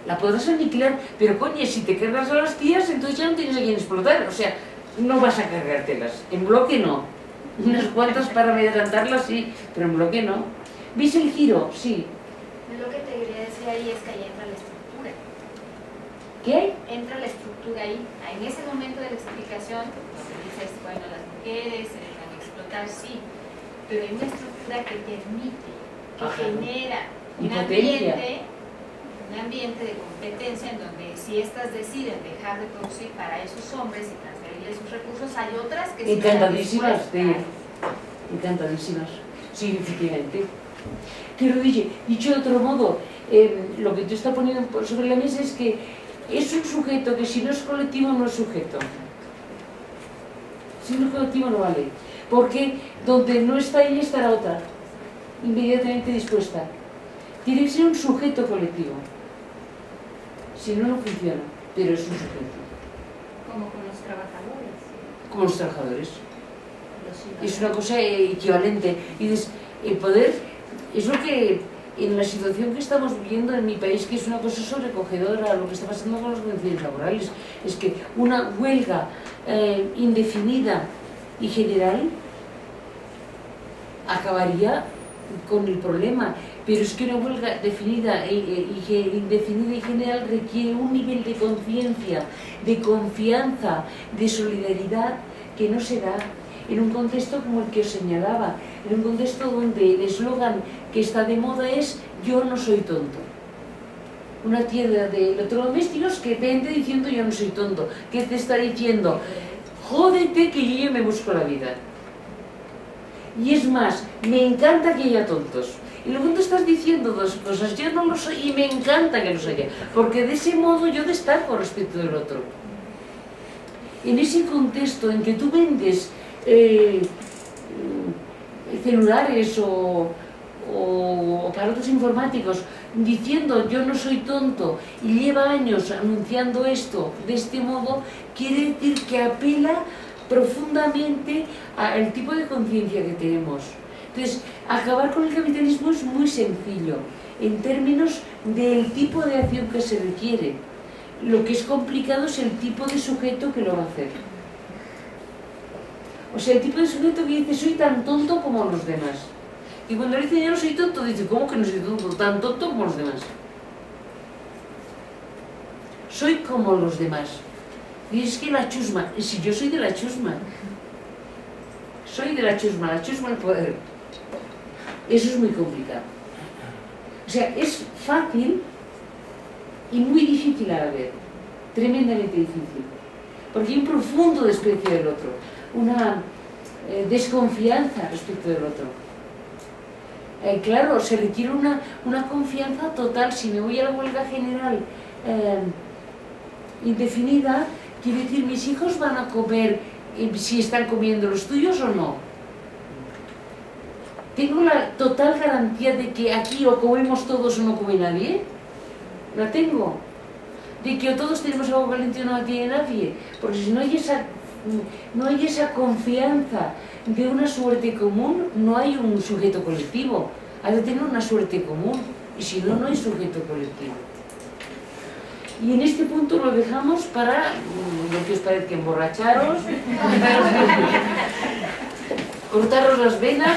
La podrás aniquilar, pero coño, si te cargas a las tías, entonces ya no tienes a quien explotar. O sea, no vas a cargártelas. En bloque no. Unas cuantas para adelantarlas sí, pero en bloque no. ¿Veis el giro? Sí. Lo que te quería decir ahí es que ahí entra la estructura. ¿Qué hay? Entra la estructura ahí. En ese momento de la explicación, donde dices, bueno, las mujeres se dejan explotar, sí, pero hay una estructura que permite, que genera un ambiente de competencia en donde si estas deciden dejar de producir para esos hombres y transferirles sus recursos, hay otras que encantadísimas de ir. Encantadísimas. Sí, efectivamente. Pero dicho de otro modo, lo que tú estás poniendo sobre la mesa es que es un sujeto que si no es colectivo no es sujeto. Si no es colectivo no vale. Porque donde no está ella está la otra, inmediatamente dispuesta. Tiene que ser un sujeto colectivo. Si no, no funciona, pero es un sujeto. como con los trabajadores. Como los trabajadores. Es una cosa equivalente. Y el poder es lo que en la situación que estamos viviendo en mi país, que es una cosa sobrecogedora, lo que está pasando con las condiciones laborales, es que una huelga indefinida y general acabaría con el problema, pero es que una huelga indefinida y general requiere un nivel de conciencia, de confianza, de solidaridad que no se da en un contexto como el que os señalaba, en un contexto donde el eslogan que está de moda es "yo no soy tonto". una tienda de electrodomésticos que vende diciendo yo no soy tonto, que te está diciendo jódete que yo me busco la vida. Y es más, me encanta que haya tontos. Y luego tú estás diciendo dos cosas, yo no lo soy y me encanta que los haya, porque de ese modo yo destaco respecto del otro. En ese contexto en que tú vendes celulares o aparatos informáticos diciendo yo no soy tonto y lleva años anunciando esto de este modo, quiere decir que apela profundamente al tipo de conciencia que tenemos. Entonces, acabar con el capitalismo es muy sencillo en términos del tipo de acción que se requiere. Lo que es complicado es el tipo de sujeto que lo va a hacer. O sea, el tipo de sujeto que dice soy tan tonto como los demás. Y cuando le dice yo no soy tonto, dice ¿cómo que no soy tonto? Tan tonto como los demás. Soy como los demás. Y es que la chusma, si yo soy de la chusma, soy de la chusma el poder. Eso es muy complicado. O sea, es fácil y muy difícil a la vez, tremendamente difícil, porque hay un profundo desprecio del otro, una desconfianza respecto del otro. Claro, se requiere una confianza total. Si me voy a la huelga general indefinida, quiere decir, mis hijos van a comer si están comiendo los tuyos o no. ¿Tengo la total garantía de que aquí o comemos todos o no come nadie? ¿La tengo? ¿De que o todos tenemos agua caliente o no la tiene nadie? Porque si no hay esa confianza de una suerte común, no hay un sujeto colectivo. Hay de tener una suerte común, y si no, no hay sujeto colectivo. Y en este punto lo dejamos para, lo que os parezca, emborracharos, cortaros las venas.